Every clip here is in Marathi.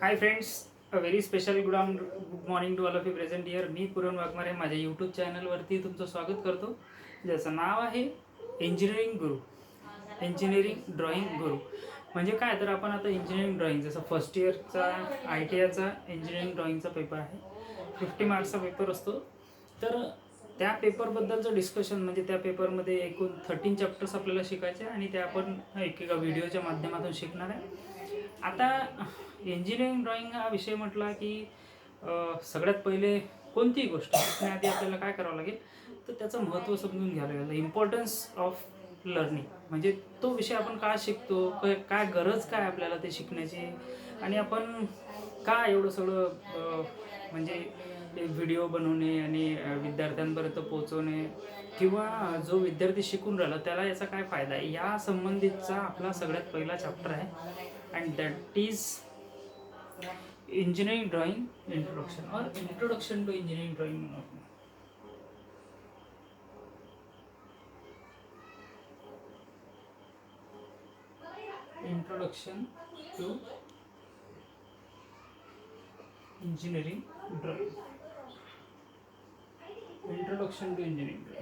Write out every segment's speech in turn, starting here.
High friends, a very special good morning to all of you present here. मी पूरण वाघमारे माझ्या यूट्यूब चॅनलवरती तुमचं स्वागत करतो, ज्याचं नाव आहे इंजिनिअरिंग गुरु. इंजिनिअरिंग ड्रॉइंग गुरु म्हणजे काय, तर आपण आता इंजिनिअरिंग ड्रॉइंग जसं फर्स्ट इयरचा ITIचा इंजिनिअरिंग ड्रॉइंगचा पेपर आहे. 50 मार्क्सचा पेपर असतो. तर त्या पेपरबद्दलचं डिस्कशन म्हणजे त्या पेपरमध्ये एकूण 13 चॅप्टर्स आपल्याला शिकायचे आणि ते आपण एकेका व्हिडिओच्या माध्यमातून शिकणार आहे. आता इंजिनिअरिंग ड्रॉइंग हा विषय म्हटला की सगळ्यात पहिले कोणतीही गोष्ट शिकण्याआधी आपल्याला काय करावं लागेल, तर त्याचं महत्त्व समजून घ्यावं लागेल. इम्पॉर्टन्स ऑफ लर्निंग म्हणजे तो विषय आपण का शिकतो, काय गरज काय आपल्याला ते शिकण्याची, आणि आपण का एवढं सगळं म्हणजे व्हिडिओ बनवणे आणि विद्यार्थ्यांपर्यंत पोहोचवणे, किंवा जो विद्यार्थी शिकून राहिला त्याला याचा काय फायदा आहे, या संबंधितचा आपला सगळ्यात पहिला चॅप्टर आहे. And that is engineering drawing introduction और introduction to engineering drawing. Introduction to engineering drawing. Introduction to engineering drawing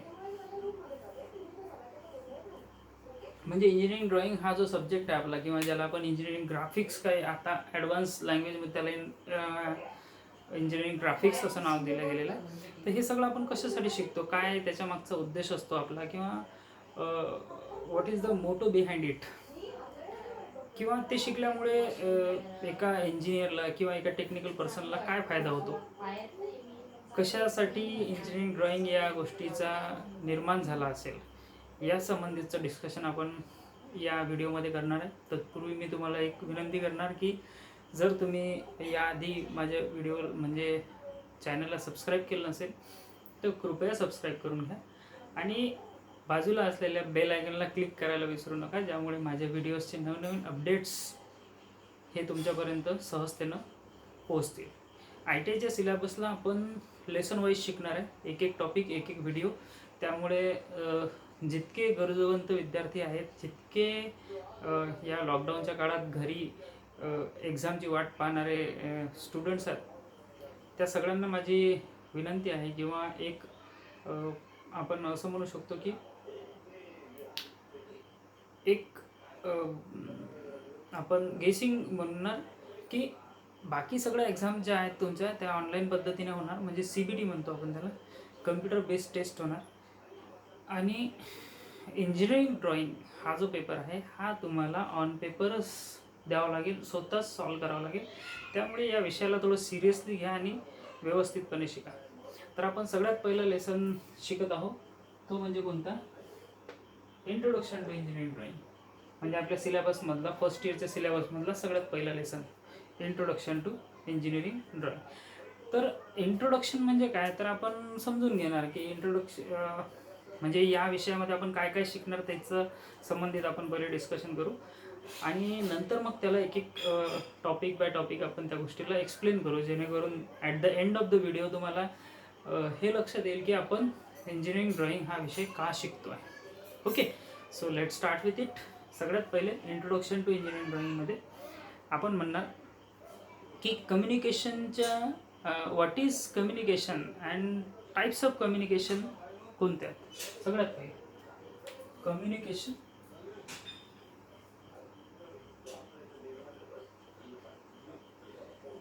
म्हणजे इंजिनिअरिंग ड्रॉइंग हा जो सब्जेक्ट आहे आपला, किंवा ज्याला आपण इंजिनिअरिंग ग्राफिक्स, काय आता ॲडव्हान्स लँग्वेजमध्ये त्याला इंजिनिअरिंग ग्राफिक्स असं नाव दिलं गेलेलं आहे. तर हे सगळं आपण कशासाठी शिकतो, काय त्याच्या मागचा उद्देश असतो आपला, किंवा what is the motto behind it, किंवा ते शिकल्यामुळे एका इंजिनियरला किंवा एका टेक्निकल पर्सनला काय फायदा होतो, कशासाठी इंजिनिअरिंग ड्रॉइंग या गोष्टीचा निर्माण झाला असेल, या संबंधितचं डिस्कशन आपण या व्हिडिओमध्ये करणार आहे. तत्पूर्वी मी तुम्हाला एक विनंती करणार की जर तुम्ही याआधी माझ्या व्हिडिओ म्हणजे चॅनलला सबस्क्राईब केलं नसेल तर कृपया सबस्क्राईब करून घ्या आणि बाजूला असलेल्या बेल आयकनला क्लिक करायला विसरू नका, ज्यामुळे माझ्या व्हिडिओजचे नवनवीन अपडेट्स हे तुमच्यापर्यंत सहजतेनं पोहोचतील. ITIच्या सिलेबसला आपण लेसन वाईज शिकणार आहे, एक एक टॉपिक, एक एक व्हिडिओ. त्यामुळे जितके गरजवंत विद्यार्थी आहेत, जितके या लॉकडाऊनच्या काळात घरी एक्झामची वाट पाहणारे स्टुडंट्स आहेत, त्या सगळ्यांना माझी विनंती आहे, किंवा एक आपण असं म्हणू शकतो की एक आपण गेसिंग म्हणणार की बाकी सगळ्या एक्झाम ज्या आहेत तुमच्या त्या ऑनलाईन पद्धतीने होणार, म्हणजे CBT म्हणतो आपण त्याला, कम्प्युटर बेस्ड टेस्ट होणार. आणि इंजिनिअरिंग ड्रॉइंग हा जो पेपर आहे हा तुम्हाला ऑन पेपरच द्यावा लागेल, स्वतःच सॉल्व करावं लागेल. त्यामुळे या विषयाला थोडं सिरियसली घ्या आणि व्यवस्थितपणे शिका. तर आपण सगळ्यात पहिलं लेसन शिकत आहोत, तो म्हणजे कोणता, इंट्रोडक्शन टू इंजिनिअरिंग ड्रॉइंग. म्हणजे आपल्या सिलेबसमधला, फर्स्ट इयरच्या सिलेबसमधला सगळ्यात पहिला lesson, introduction to engineering drawing. तर इंट्रोडक्शन म्हणजे काय, तर आपण समजून घेणार की इंट्रोडक्शन म्हणजे या विषयामध्ये आपण काय काय शिकणार त्याचं संबंधित आपण पहिले डिस्कशन करू, आणि नंतर मग त्याला एक एक टॉपिक बाय टॉपिक आपण त्या गोष्टीला एक्सप्लेन करू, जेणेकरून at the end of the video तुम्हाला हे लक्षात येईल की आपण इंजिनिअरिंग ड्रॉइंग हा विषय का शिकतो आहे. Okay, so let start with it. सगळ्यात पहिले इंट्रोडक्शन टू इंजिनिअरिंग ड्रॉइंगमध्ये आपण म्हणणार की कम्युनिकेशनच्या what is communication and types of communication कोणत्या. सगळ्यात पहिले communication,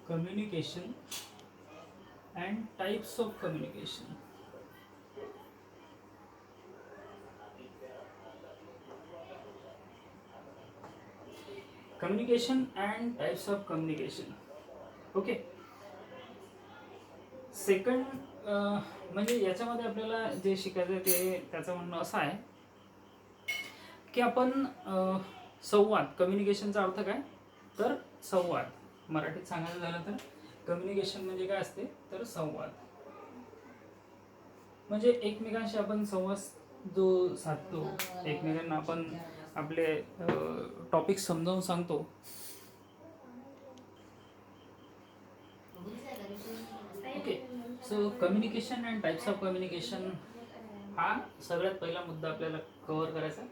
communication and types of communication. Communication and types of communication. Okay. Second म्हणजे याच्यामध्ये आपल्याला जे शिकायचं ते त्याचं म्हणणं असं आहे की आपण संवाद, कम्युनिकेशनचा अर्थ काय, तर संवाद. मराठीत सांगायचं झालं तर कम्युनिकेशन म्हणजे काय असते, तर संवाद म्हणजे एकमेकांशी आपण संवाद जो साधतो, एकमेकांना आपण आपले टॉपिक समजावून सांगतो. Okay, so communication and types of communication हा सगळ्यात पहिला मुद्दा आपल्याला कव्हर करायचा.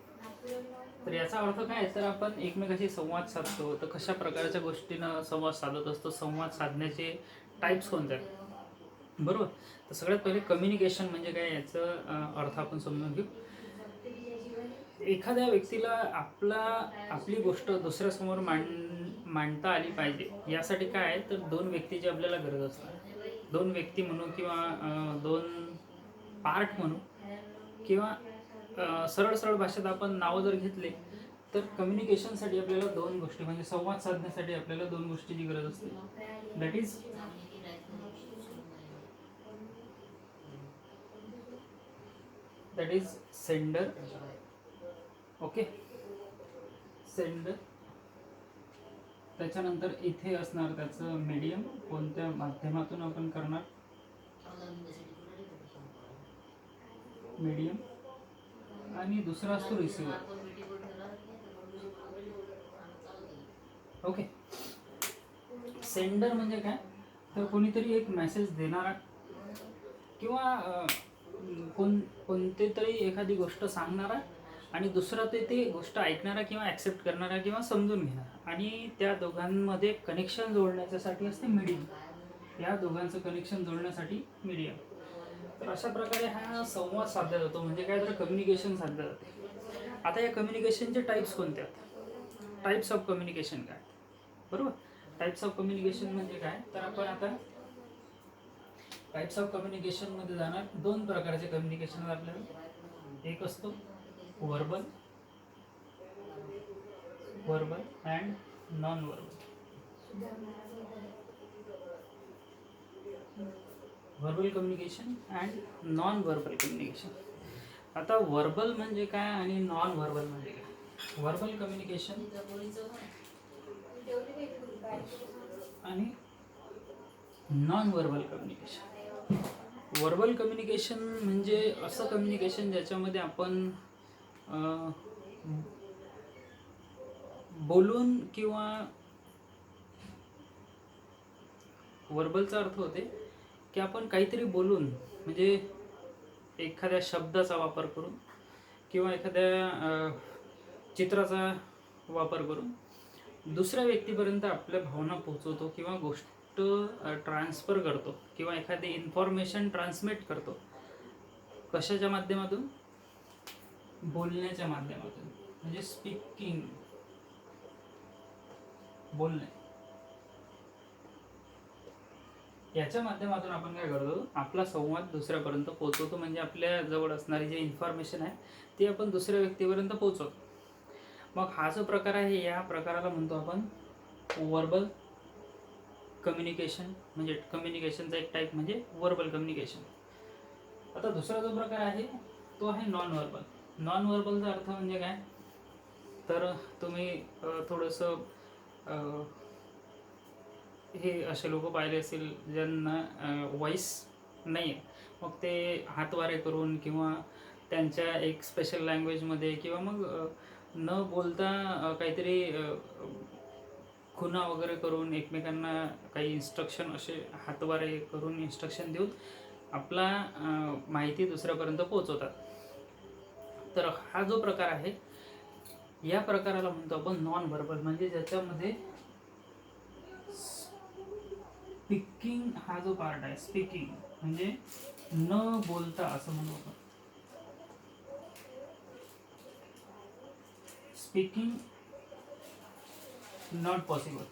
तर याचा अर्थ काय आहे, तर आपण एकमेकाशी संवाद साधतो, तर कशा प्रकारच्या गोष्टीनं संवाद साधत असतो, संवाद साधण्याचे टाईप्स कोणते आहेत, बरोबर. तर सगळ्यात पहिले कम्युनिकेशन म्हणजे काय याचं अर्थ आपण समजून घेऊ. एखाद्या व्यक्तीला आपली गोष्ट दुसऱ्यासमोर मांडता आली पाहिजे, यासाठी काय आहे, तर दोन व्यक्तीची आपल्याला गरज असते. दोन व्यक्ती म्हणू किंवा दोन पार्ट म्हणू किंवा सरळ सरळ भाषेत आपण नावं जर घेतले, तर कम्युनिकेशनसाठी आपल्याला दोन गोष्टी म्हणजे संवाद साधण्यासाठी आपल्याला दोन गोष्टीची गरज असते. That is sender. Okay, sender. त्याच्यानंतर इथे असणार त्याचं मीडियम, कोणत्या माध्यमातून आपण करणार, मीडियम. आणि दुसरा असतो रिसिव्हर. ओके. सेंडर म्हणजे काय, तर कोणीतरी एक मेसेज देणारा किंवा कोणते तरी एखादी गोष्ट सांगणारा, आणि दुसरा ते गोष्ट ऐकणारा किंवा ॲक्सेप्ट करणारा किंवा समजून घेणारा, आणि त्या दोघांमध्ये कनेक्शन जोडण्याच्यासाठी असते मीडियम. या दोघांचं कनेक्शन जोडण्यासाठी मीडियम. तर अशा प्रकारे हा संवाद साधला जातो, म्हणजे काय, तर कम्युनिकेशन साधलं जाते. आता या कम्युनिकेशनचे टाईप्स कोणते आहेत, टाईप्स ऑफ कम्युनिकेशन काय, बरोबर. टाईप्स ऑफ कम्युनिकेशन म्हणजे काय, तर आपण आता टाईप्स ऑफ कम्युनिकेशनमध्ये जाणार. दोन प्रकारचे कम्युनिकेशन आपल्याला, एक असतो verbal and non verbal. Verbal communication and non verbal communication. आता वर्बल म्हणजे काय आणि नॉन वर्बल म्हणजे काय. वर्बल कम्युनिकेशन आणि non verbal communication. Verbal communication म्हणजे असं कम्युनिकेशन ज्याच्यामध्ये आपण बोलून किंवा वर्बलचा अर्थ होते की आपण काहीतरी बोलून, म्हणजे एखाद्या शब्दाचा वापर करून किंवा एखाद्या चित्राचा वापर करून दुसऱ्या व्यक्तीपर्यंत आपल्या भावना पोहोचवतो किंवा गोष्ट ट्रान्सफर करतो किंवा एखादी इन्फॉर्मेशन ट्रान्समिट करतो. कशाच्या माध्यमातून, बोलण्याच्या माध्यमातून, म्हणजे स्पीकिंग, बोलणे. याच्या माध्यमातून आपण काय करतो, आपला संवाद दुसऱ्यापर्यंत पोहोचवतो, म्हणजे आपल्या जवळ असणारी जी इन्फॉर्मेशन आहे ती आपण दुसऱ्या व्यक्तीपर्यंत पोहोचवतो. मग हा जो प्रकार आहे, या प्रकाराला म्हणतो आपण वर्बल कम्युनिकेशन, म्हणजे कम्युनिकेशनचा एक टाईप म्हणजे वर्बल कम्युनिकेशन. आता दुसरा जो प्रकार आहे तो आहे नॉन वर्बल. नॉन वर्बलचा अर्थ म्हणजे काय, तर तुम्ही थोडंसं हे असे लोक पाहिले असेल ज्यांना व्हॉइस नाही आहे, मग ते हातवारे करून किंवा त्यांच्या एक स्पेशल लँग्वेजमध्ये किंवा मग न बोलता काहीतरी खुणा वगैरे करून एकमेकांना काही इन्स्ट्रक्शन असे हातवारे करून इन्स्ट्रक्शन देऊन आपला माहिती दुसऱ्यापर्यंत पोहोचवतात. तर हा जो प्रकार आहे, या प्रकाराला म्हणतो आपण नॉन वर्बल, म्हणजे ज्याच्यामध्ये स्पीकिंग हा जो पार्ट आहे, स्पीकिंग म्हणजे न बोलता असं म्हणू आपण. Speaking not possible.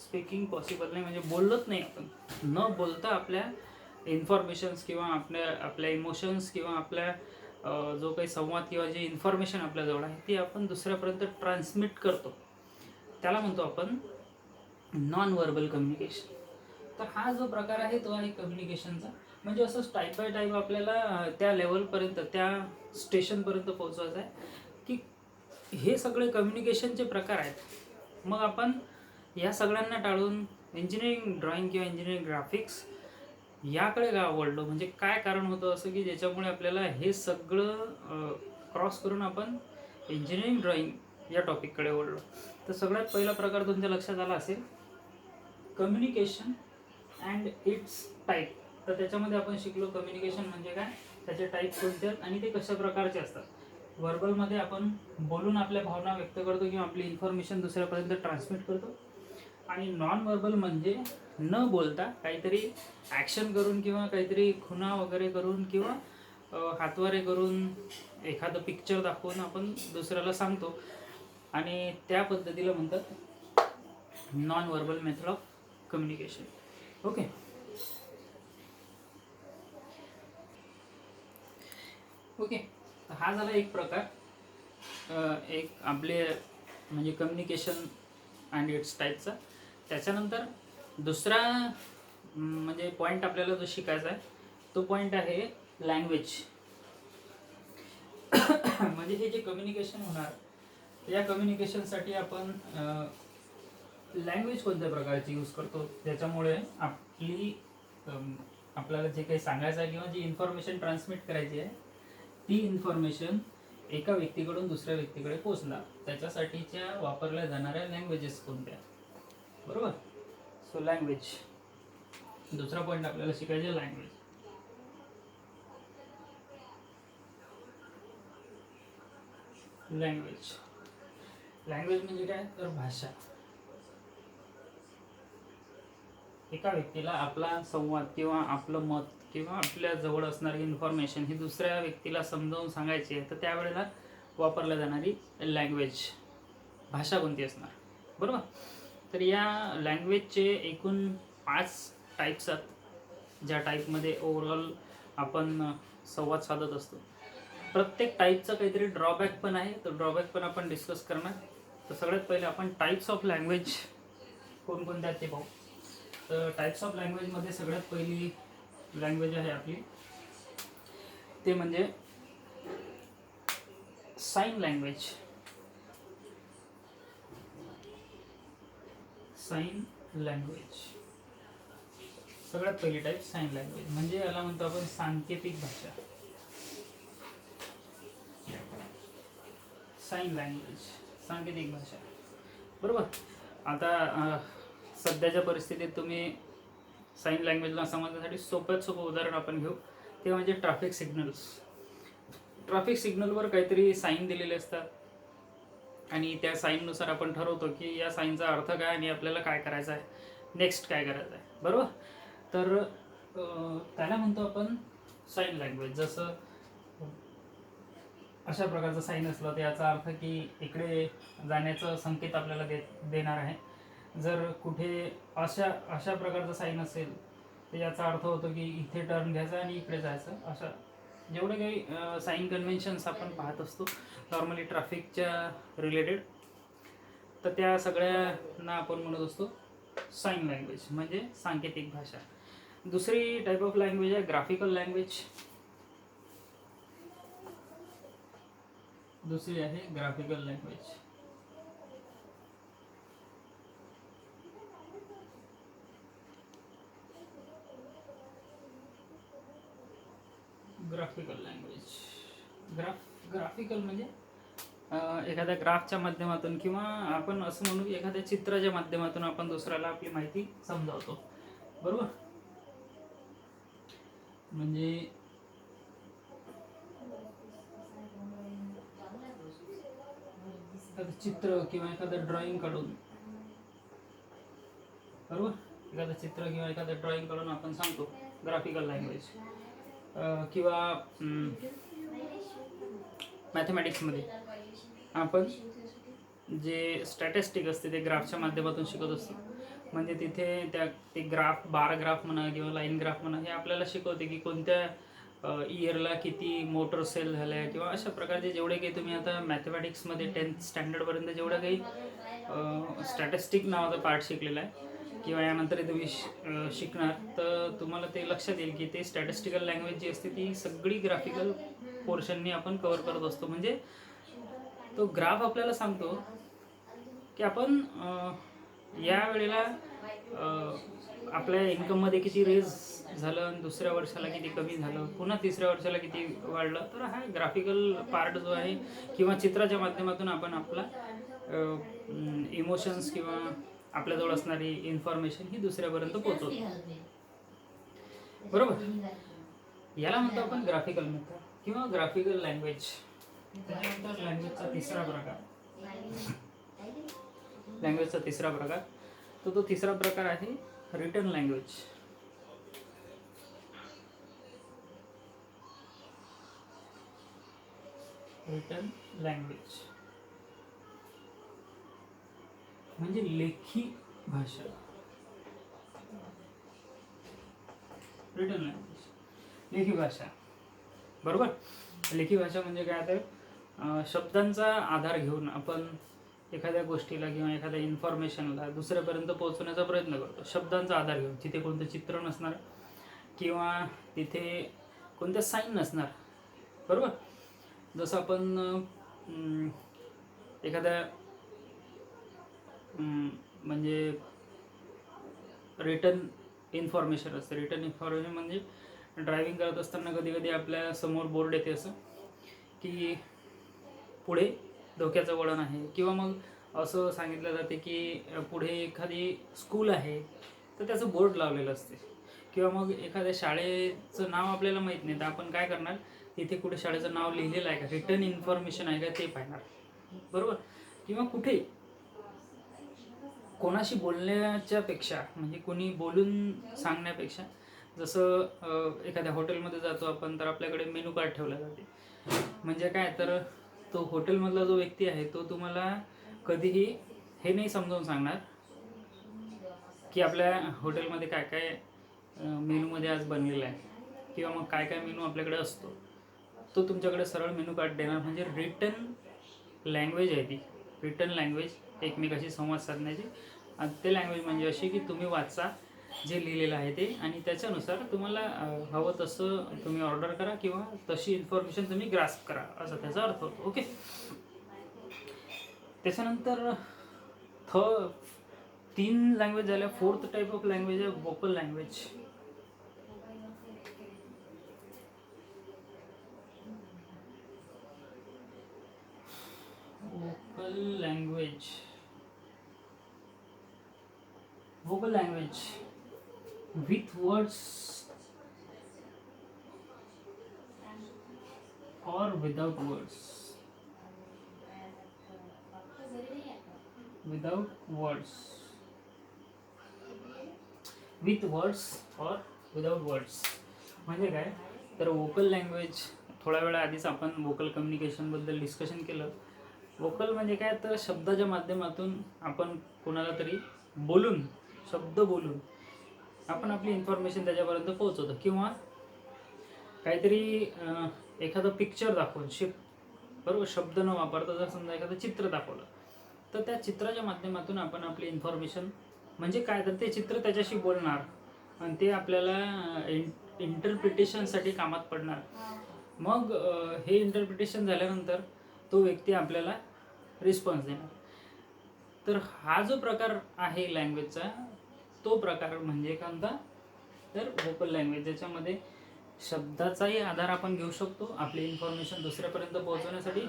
Speaking possible नाही, म्हणजे बोलत नाही आपण. न बोलता आपल्या इन्फॉर्मेशन्स किंवा आपल्या इमोशन्स किंवा आपल्या जो काही संवाद किंवा जी इन्फॉर्मेशन आपल्याजवळ आहे ती आपण दुसऱ्यापर्यंत ट्रान्समिट करतो, त्याला म्हणतो आपण नॉन वर्बल कम्युनिकेशन. तर हा जो प्रकार आहे तो आहे कम्युनिकेशनचा. म्हणजे असं टाईप बाय टाईप आपल्याला त्या लेवलपर्यंत, त्या स्टेशनपर्यंत पोहोचवायचं आहे की हे सगळे कम्युनिकेशनचे प्रकार आहेत. मग आपण या सगळ्यांना टाळून इंजिनिअरिंग ड्रॉइंग किंवा इंजिनिअरिंग ग्राफिक्स याकडे का वळलो, म्हणजे काय कारण होतं असं की ज्याच्यामुळे आपल्याला हे सगळं क्रॉस करून आपण इंजिनिअरिंग ड्रॉइंग या टॉपिककडे वळलो. तर सगळ्यात पहिला प्रकार तुमच्या लक्षात आला असेल, कम्युनिकेशन अँड इट्स टाईप. तर त्याच्यामध्ये आपण शिकलो कम्युनिकेशन म्हणजे काय, त्याचे टाईप कोणते आहेत आणि ते कशा प्रकारचे असतात. व्हर्बलमध्ये आपण बोलून आपल्या भावना व्यक्त करतो किंवा आपली इन्फॉर्मेशन दुसऱ्यापर्यंत ट्रान्समिट करतो. आणि नॉन व्हर्बल म्हणजे न बोलता काहीतरी ॲक्शन करून किंवा काहीतरी खुणा वगैरे करून किंवा हातवारे करून एखादं पिक्चर दाखवून आपण दुसऱ्याला सांगतो, आणि त्या पद्धतीला म्हणतात non verbal method of communication. Okay. Okay, हा झाला एक प्रकार, एक आपले म्हणजे कम्युनिकेशन अँड इट्स टाईपचा. त्याच्यानंतर दुसरा म्हणजे पॉईंट आपल्याला जो शिकायचा आहे तो पॉईंट आहे लँग्वेज. म्हणजे हे जे कम्युनिकेशन होणार, या कम्युनिकेशनसाठी आपण लँग्वेज कोणत्या प्रकारची यूज करतो, ज्याच्यामुळे आपल्याला जे काही सांगायचं आहे किंवा जी इन्फॉर्मेशन ट्रान्समिट करायची आहे ती इन्फॉर्मेशन एका व्यक्तीकडून दुसऱ्या व्यक्तीकडे पोहोचणार, त्याच्यासाठीच्या वापरल्या जाणाऱ्या लँग्वेजेस कोणत्या. बरोबर. सो लँग्वेज, दुसरा पॉईंट आपल्याला शिकायचे लँग्वेज. लँग्वेज लँग्वेज म्हणजे काय तर भाषा. एका व्यक्तीला आपला संवाद किंवा आपलं मत किंवा आपल्या जवळ असणारी इन्फॉर्मेशन ही दुसऱ्या व्यक्तीला समजावून सांगायची आहे, तर त्यावेळेला वापरल्या जाणारी लँग्वेज, भाषा कोणती असणार. बरोबर. तर या लँग्वेजचे एकूण 5 टाईप्स आहेत, ज्या टाईपमध्ये ओव्हरऑल आपण संवाद साधत असतो. प्रत्येक टाईपचा काहीतरी ड्रॉबॅक पण आहे, तर ड्रॉबॅक पण आपण डिस्कस करणार. तर सगळ्यात पहिले आपण टाईप्स ऑफ लँग्वेज कोणकोणत्या ते पाहू. तर टाईप्स ऑफ लँग्वेजमध्ये सगळ्यात पहिली लँग्वेज आहे आपली ते म्हणजे साइन लँग्वेज. साइन लँग्वेज सगळ्यात पहिली टाईप साइन लँग्वेज, म्हणजे याला म्हणतो आपण सांकेतिक भाषा. साइन लँग्वेज, सांकेतिक भाषा. बरोबर. आता सध्याच्या परिस्थितीत तुम्ही साइन लँग्वेजला समजण्यासाठी सोप्यात सोपं उदाहरण आपण घेऊ, ते म्हणजे ट्रॅफिक सिग्नल्स. ट्रॅफिक सिग्नलवर काहीतरी साईन दिलेले असतात आणि त्या साईननुसार आपण ठरवतो की या साईनचा अर्थ काय आणि आपल्याला काय करायचं आहे, नेक्स्ट काय करायचं आहे. बरोबर. तर त्याला म्हणतो आपण साइन लँग्वेज. जसं अशा प्रकारचा साईन असला तर याचा अर्थ की इकडे जाण्याचा संकेत आपल्याला देणार आहे. जर कुठे अशा प्रकारचा साईन असेल तर याचा अर्थ होतो की इथे टर्न घ्यायचा आणि इकडे जायचं. अशा जेवढे काही साईन कन्व्हेन्शन्स आपण पाहत असतो नॉर्मली ट्रॅफिकच्या रिलेटेड, तर त्या सगळ्यांना आपण म्हणत असतो साइन लँग्वेज म्हणजे सांकेतिक भाषा. दुसरी टाईप ऑफ लँग्वेज आहे ग्राफिकल लँग्वेज. दुसरी आहे graphical language. Graphical language, graphical म्हणजे एखाद्या ग्राफच्या माध्यमातून किंवा आपण असं म्हणू एखाद्या चित्राच्या माध्यमातून आपण दुसऱ्याला आपली माहिती समजावतो. बरोबर. म्हणजे एखादं चित्र किंवा एखादं ड्रॉइंग काढून, बरोबर, एखादं चित्र किंवा एखादं ड्रॉइंग काढून आपण सांगतो ग्राफिकल लँग्वेज. किंवा मॅथमॅटिक्समध्ये आपण जे स्टॅटिस्टिक असते ते ग्राफच्या माध्यमातून शिकत असतो. म्हणजे तिथे ते ग्राफ, बार ग्राफ म्हणा किंवा लाईन ग्राफ म्हणा, हे आपल्याला शिकवते की कोणत्या इयरला किती मोटर सेल झाल्या किंवा अशा प्रकारचे जेवढे काही तुम्ही आता मॅथमॅटिक्समध्ये 10th स्टँडर्डपर्यंत जेवढं काही स्टॅटिस्टिक नावाचा पार्ट शिकलेला आहे किंवा यानंतर तुम्ही शिकणार, तर तुम्हाला ते लक्षात येईल की ते स्टॅटिस्टिकल लँग्वेज जी असते ती सगळी ग्राफिकल पोर्शननी आपण कव्हर करत असतो. म्हणजे तो ग्राफ आपल्याला सांगतो की आपण या वेळेला आपल्या इन्कममध्ये किती रेज झालं आणि दुसऱ्या वर्षाला किती कमी झालं, पुन्हा तिसऱ्या वर्षाला किती वाढलं. तर हा ग्राफिकल पार्ट जो आहे किंवा चित्राच्या माध्यमातून आपण आपला इमोशन्स किंवा आपल्याजवळ असणारी इन्फॉर्मेशन ही दुसऱ्यापर्यंत पोहोचवतो. बरोबर. याला म्हणतो आपण ग्राफिकल मेथड किंवा ग्राफिकल लँग्वेज. त्यानंतर लँग्वेजचा तिसरा प्रकार तो तिसरा प्रकार आहे रिटन लँग्वेज. रिटन लँग्वेज म्हणजे लेखी भाषा. रिटन लँग्वेज लेखी भाषा, बरोबर. लेखी भाषा म्हणजे काय, तर शब्दांचा आधार घेऊन आपण एखाद्या गोष्टीला किंवा एखाद्या इन्फॉर्मेशनला दुसऱ्यापर्यंत पोहोचवण्याचा प्रयत्न करतो. शब्दांचा आधार घेऊन, तिथे कोणतं चित्र नसणार किंवा तिथे कोणत्या साईन नसणार, बरोबर. जसं आपण एखाद्या म्हणजे रिटन इन्फॉर्मेशन असतं. रिटन इन्फॉर्मेशन म्हणजे ड्रायव्हिंग करत असताना कधी कधी आपल्या समोर बोर्ड येते असं की पुढे धोक्याचं वळण आहे, किंवा मग असं सांगितलं जाते की पुढे एखादी स्कूल आहे तर त्याचं बोर्ड लावलेलं असते. किंवा मग एखाद्या शाळेचं नाव आपल्याला माहीत नाही तर आपण काय करणार, तिथे कुठे शाळेचं नाव लिहिलेलं आहे का, रिटन इन्फॉर्मेशन आहे का ते पाहणार, बरोबर. किंवा कुठे कोणाशी बोलण्याच्या पेक्षा, म्हणजे कोणी बोलून सांगण्यापेक्षा, जसं एखाद्या हॉटेलमध्ये जातो आपण तर आपल्याकडे मेनू कार्ड ठेवला जाते. म्हणजे काय, तर तो हॉटेलमधला जो व्यक्ती आहे तो तुम्हाला कधीही हे नाही समजावून सांगणार की आपल्या हॉटेलमध्ये काय काय मेनूमध्ये आज बनलेलं आहे किंवा मग काय काय मेनू आपल्याकडे असतो. तो तुमच्याकडे सरळ मेनू कार्ड देणार. म्हणजे रिटन लँग्वेज आहे ती. रिटन लँग्वेज एकमेकाशी संवाद साधण्याची. आणि ते लँग्वेज म्हणजे अशी की तुम्ही वाचा जे लिहिलेलं आहे ते, आणि त्याच्यानुसार तुम्हाला हवं तसं तुम्ही ऑर्डर करा किंवा तशी इन्फॉर्मेशन तुम्ही ग्रास्प करा, असा त्याचा अर्थ होतो. ओके. त्याच्यानंतर 3 लँग्वेज झाल्या. 4th टाईप ऑफ लँग्वेज आहे vocal language. Vocal language with words or without words. Without words. With words or without words. म्हणजे काय, तर वोकल लँग्वेज थोड्या वेळा आधीच आपण वोकल कम्युनिकेशनबद्दल डिस्कशन केलं. वोकल म्हणजे काय, तर शब्दाच्या माध्यमातून आपण कोणाला तरी बोलून, शब्द बोलून आपण आपली इन्फॉर्मेशन त्याच्यापर्यंत पोहोचवतो. किंवा काहीतरी एखादं पिक्चर दाखवून बरोबर, शब्द न वापरता जर समजा एखादं चित्र दाखवलं तर त्या चित्राच्या माध्यमातून आपण आपली इन्फॉर्मेशन, म्हणजे काय, तर ते चित्र त्याच्याशी बोलणार आणि ते आपल्याला इंटरप्रिटेशनसाठी कामात पडणार. मग हे इंटरप्रिटेशन झाल्यानंतर तो व्यक्ती आपल्याला रिस्पॉन्स देणार. तर हा जो प्रकार आहे लँग्वेजचा, तो प्रकार म्हणजे कोणता, तर वोकल लँग्वेज. ज्याच्यामध्ये शब्दाचाही आधार आपण घेऊ शकतो आपली इन्फॉर्मेशन दुसऱ्यापर्यंत पोहोचवण्यासाठी,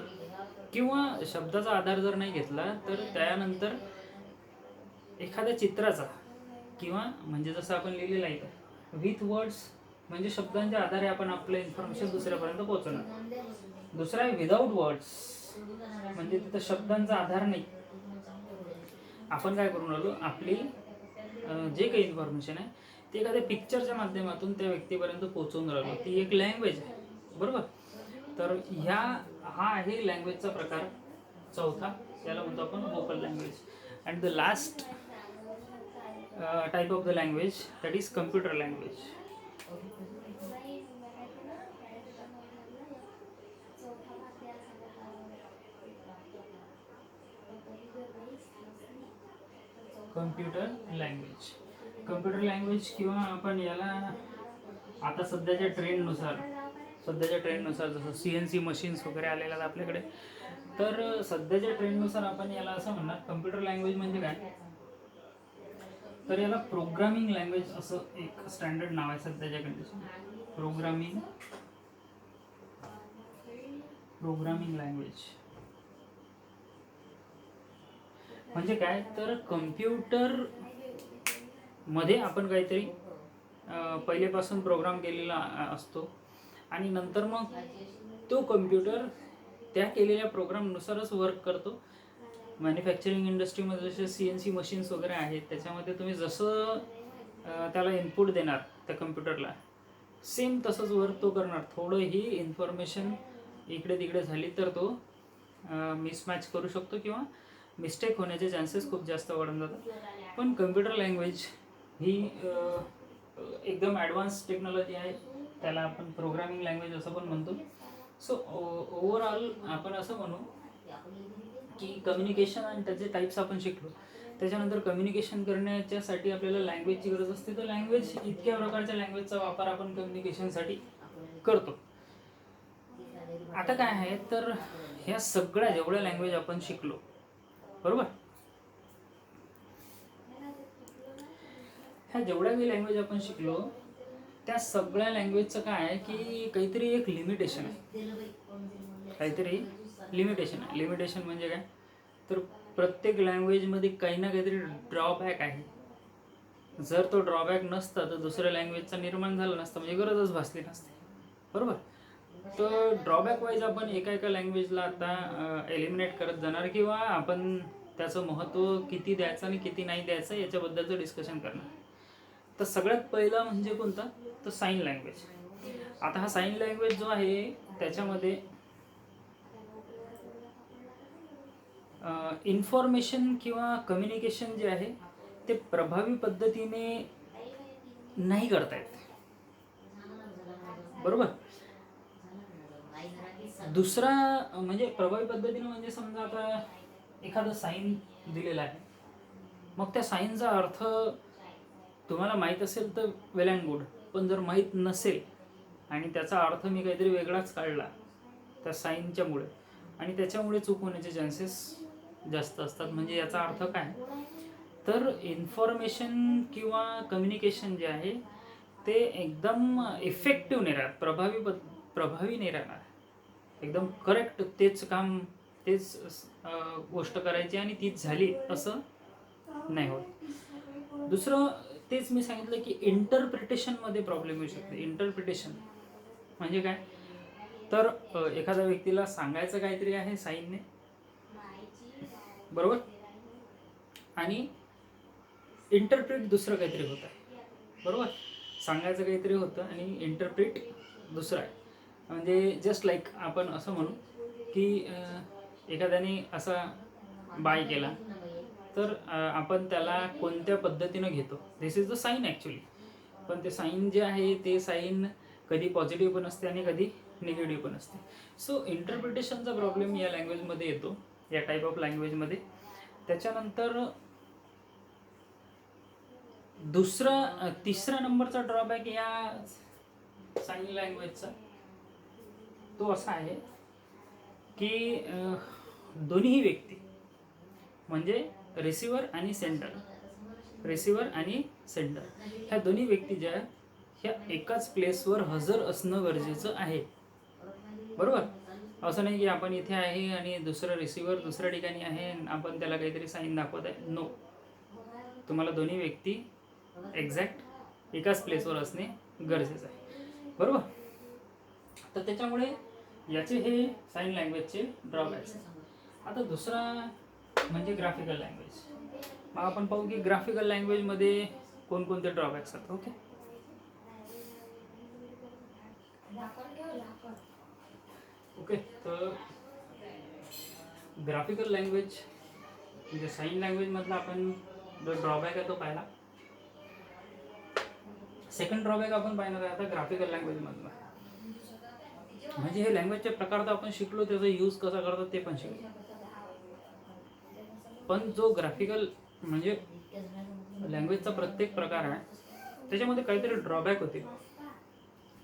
किंवा शब्दाचा आधार जर नाही घेतला तर त्यानंतर एखाद्या चित्राचा, किंवा म्हणजे जसं आपण लिहिलेलं आहे विथ वर्ड्स, म्हणजे शब्दांच्या आधारे आपण आपलं इन्फॉर्मेशन दुसऱ्यापर्यंत पोहोचवणार. दुसरा आहे विदाऊट वर्ड्स, म्हणजे तिथं शब्दांचा आधार नाही. आपण काय करून राहिलो, आपली जे काही इन्फॉर्मेशन आहे ते एखाद्या पिक्चरच्या माध्यमातून त्या व्यक्तीपर्यंत पोहोचवून राहिलो. ती एक लँग्वेज आहे, बरोबर. तर हा आहे लँग्वेजचा प्रकार चौथा, याला म्हणतो आपण vocal language. And the last type of the language, that is computer language. Computer language किंवा आपण याला आता सध्याच्या ट्रेंडनुसार जसं CNC मशीन्स वगैरे आलेल्या आहेत आपल्याकडे, तर सध्याच्या ट्रेंडनुसार आपण याला असं म्हणणार. कम्प्युटर लँग्वेज म्हणजे काय, तर याला प्रोग्रामिंग लँग्वेज असं एक स्टँडर्ड नाव आहे सध्याच्या कंडिशन. प्रोग्रामिंग लँग्वेज म्हणजे काय, तर कम्प्युटर मध्ये आपण काहीतरी पहिलेपासून प्रोग्राम केलेला असतो आणि नंतर मग तो कम्प्युटर त्या केलेल्या प्रोग्रामनुसारच वर्क करतो. मॅन्युफॅक्चरिंग इंडस्ट्रीमध्ये जसे CNC मशीन्स वगैरे आहेत, त्याच्यामध्ये तुम्ही जसं त्याला इनपुट देणार त्या कम्प्युटरला, सेम तसंच वर्क तो करणार. थोडंही इन्फॉर्मेशन इकडे तिकडे झाली तर तो मिसमॅच करू शकतो किंवा मिस्टेक होण्याचे चान्सेस खूप जास्त वाढून जातात. पण कम्प्युटर लँग्वेज ही एकदम ॲडव्हान्स टेक्नॉलॉजी आहे. त्याला आपण प्रोग्रामिंग लँग्वेज असं पण म्हणतो. सो ओव्हरऑल आपण असं म्हणू की कम्युनिकेशन आणि त्याचे टाईप्स आपण शिकलो. त्याच्यानंतर कम्युनिकेशन करण्याच्यासाठी आपल्याला लँग्वेजची गरज असते. तर लँग्वेज, इतक्या प्रकारच्या लँग्वेजचा वापर आपण कम्युनिकेशनसाठी करतो. आता काय आहे तर ह्या सगळ्या जेवढ्या लँग्वेज आपण शिकलो, बरोबर, ह्या जेवढ्या काही लँग्वेज आपण शिकलो त्या सगळ्या लँग्वेजचं काय आहे की काहीतरी एक लिमिटेशन आहे. काहीतरी लिमिटेशन आहे. लिमिटेशन म्हणजे काय तर प्रत्येक लँग्वेजमध्ये काही ना काहीतरी ड्रॉबॅक आहे. जर तो ड्रॉबॅक नसता तर दुसऱ्या लँग्वेजचा निर्माण झाला नसता, म्हणजे गरजच भासली नसते, बरोबर. तर ड्रॉबॅक वाईज आपण एका एका लँग्वेजला आता एलिमिनेट करत जाणार किंवा आपण त्याचं महत्त्व किती द्यायचं आणि किती नाही द्यायचं याच्याबद्दलचं डिस्कशन करणार. तर सगळ्यात पहिला म्हणजे कोणता तर साईन लँग्वेज. आता हा साईन लँग्वेज जो आहे त्याच्यामध्ये इन्फॉर्मेशन किंवा कम्युनिकेशन जे आहे ते प्रभावी पद्धतीने नाही करता येत, बरोबर. दुसरा म्हणजे प्रभावी पद्धतीने म्हणजे समजा आता एखादं साईन दिलेलं आहे, मग त्या साईनचा अर्थ तुम्हाला माहीत असेल तर वेल अँड गुड. पण जर माहीत नसेल आणि त्याचा अर्थ मी काहीतरी वेगळाच काढला त्या साईनच्यामुळे आणि त्याच्यामुळे चूक होण्याचे चान्सेस जास्त असतात. म्हणजे याचा अर्थ काय तर इन्फॉर्मेशन किंवा कम्युनिकेशन जे आहे ते एकदम इफेक्टिव्ह नाही राहत, प्रभावी नाही राहणार. एकदम करेक्ट तेच काम, तेच गोष्ट करायची आणि तीच झाली असं नाही होत. दुसरं तेच मी सांगितलं की इंटरप्रिटेशनमध्ये प्रॉब्लेम येऊ शकते. इंटरप्रिटेशन म्हणजे काय तर एखाद्या व्यक्तीला सांगायचं काहीतरी आहे साईनने, बरोबर, आणि इंटरप्रिट दुसरं काहीतरी होतं आहे, बरोबर. सांगायचं काहीतरी होतं आणि इंटरप्रिट दुसरं आहे. म्हणजे जस्ट लाईक आपण असं म्हणू की एखाद्याने असा बाय केला तर आपण त्याला कोणत्या पद्धतीनं घेतो, दिस इज द साईन ॲक्च्युली. पण ते साईन जे आहे ते साईन कधी पॉझिटिव्ह पण असते आणि कधी निगेटिव्ह पण असते. सो इंटरप्रिटेशनचा प्रॉब्लेम या लँग्वेजमध्ये येतो, या टाईप ऑफ लँग्वेजमध्ये. त्याच्यानंतर तिसरा नंबरचा ड्रॉबॅक या साईन लँग्वेजचा तो असा आहे की दोन्ही व्यक्ती म्हणजे रिसिव्हर आणि सेंडर ह्या दोन्ही व्यक्ती ज्या ह्या एकाच प्लेसवर हजर असणं गरजेचं आहे, बरोबर. असं नाही की आपण इथे आहे आणि दुसरं रिसिव्हर दुसऱ्या ठिकाणी आहे आणि आपण त्याला काहीतरी साईन दाखवत आहे. नो, तुम्हाला दोन्ही व्यक्ती एक्झॅक्ट एकाच प्लेसवर असणे गरजेचं आहे, बरोबर. तर त्याच्यामुळे याचे हे साईन लँग्वेजचे ड्रॉबॅक्स आहेत. आता दुसरा म्हणजे ग्राफिकल लँग्वेज. मग आपण पाहू की ग्राफिकल लँग्वेजमध्ये कोणकोणते ड्रॉबॅक्स आहेत. ओके, तर ग्राफिकल लँग्वेज म्हणजे साईन लँग्वेजमधला आपण जो ड्रॉबॅक आहे तो पाहिला. सेकंड ड्रॉबॅक आपण पाहणार आहे आता ग्राफिकल लँग्वेजमधला. म्हणजे हे लँग्वेजचे प्रकार तर आपण शिकलो, त्याचा यूज कसा करतात ते पण शिकलो. पण जो ग्राफिकल म्हणजे लँग्वेजचा प्रत्येक प्रकार आहे त्याच्यामध्ये काहीतरी ड्रॉबॅक होते.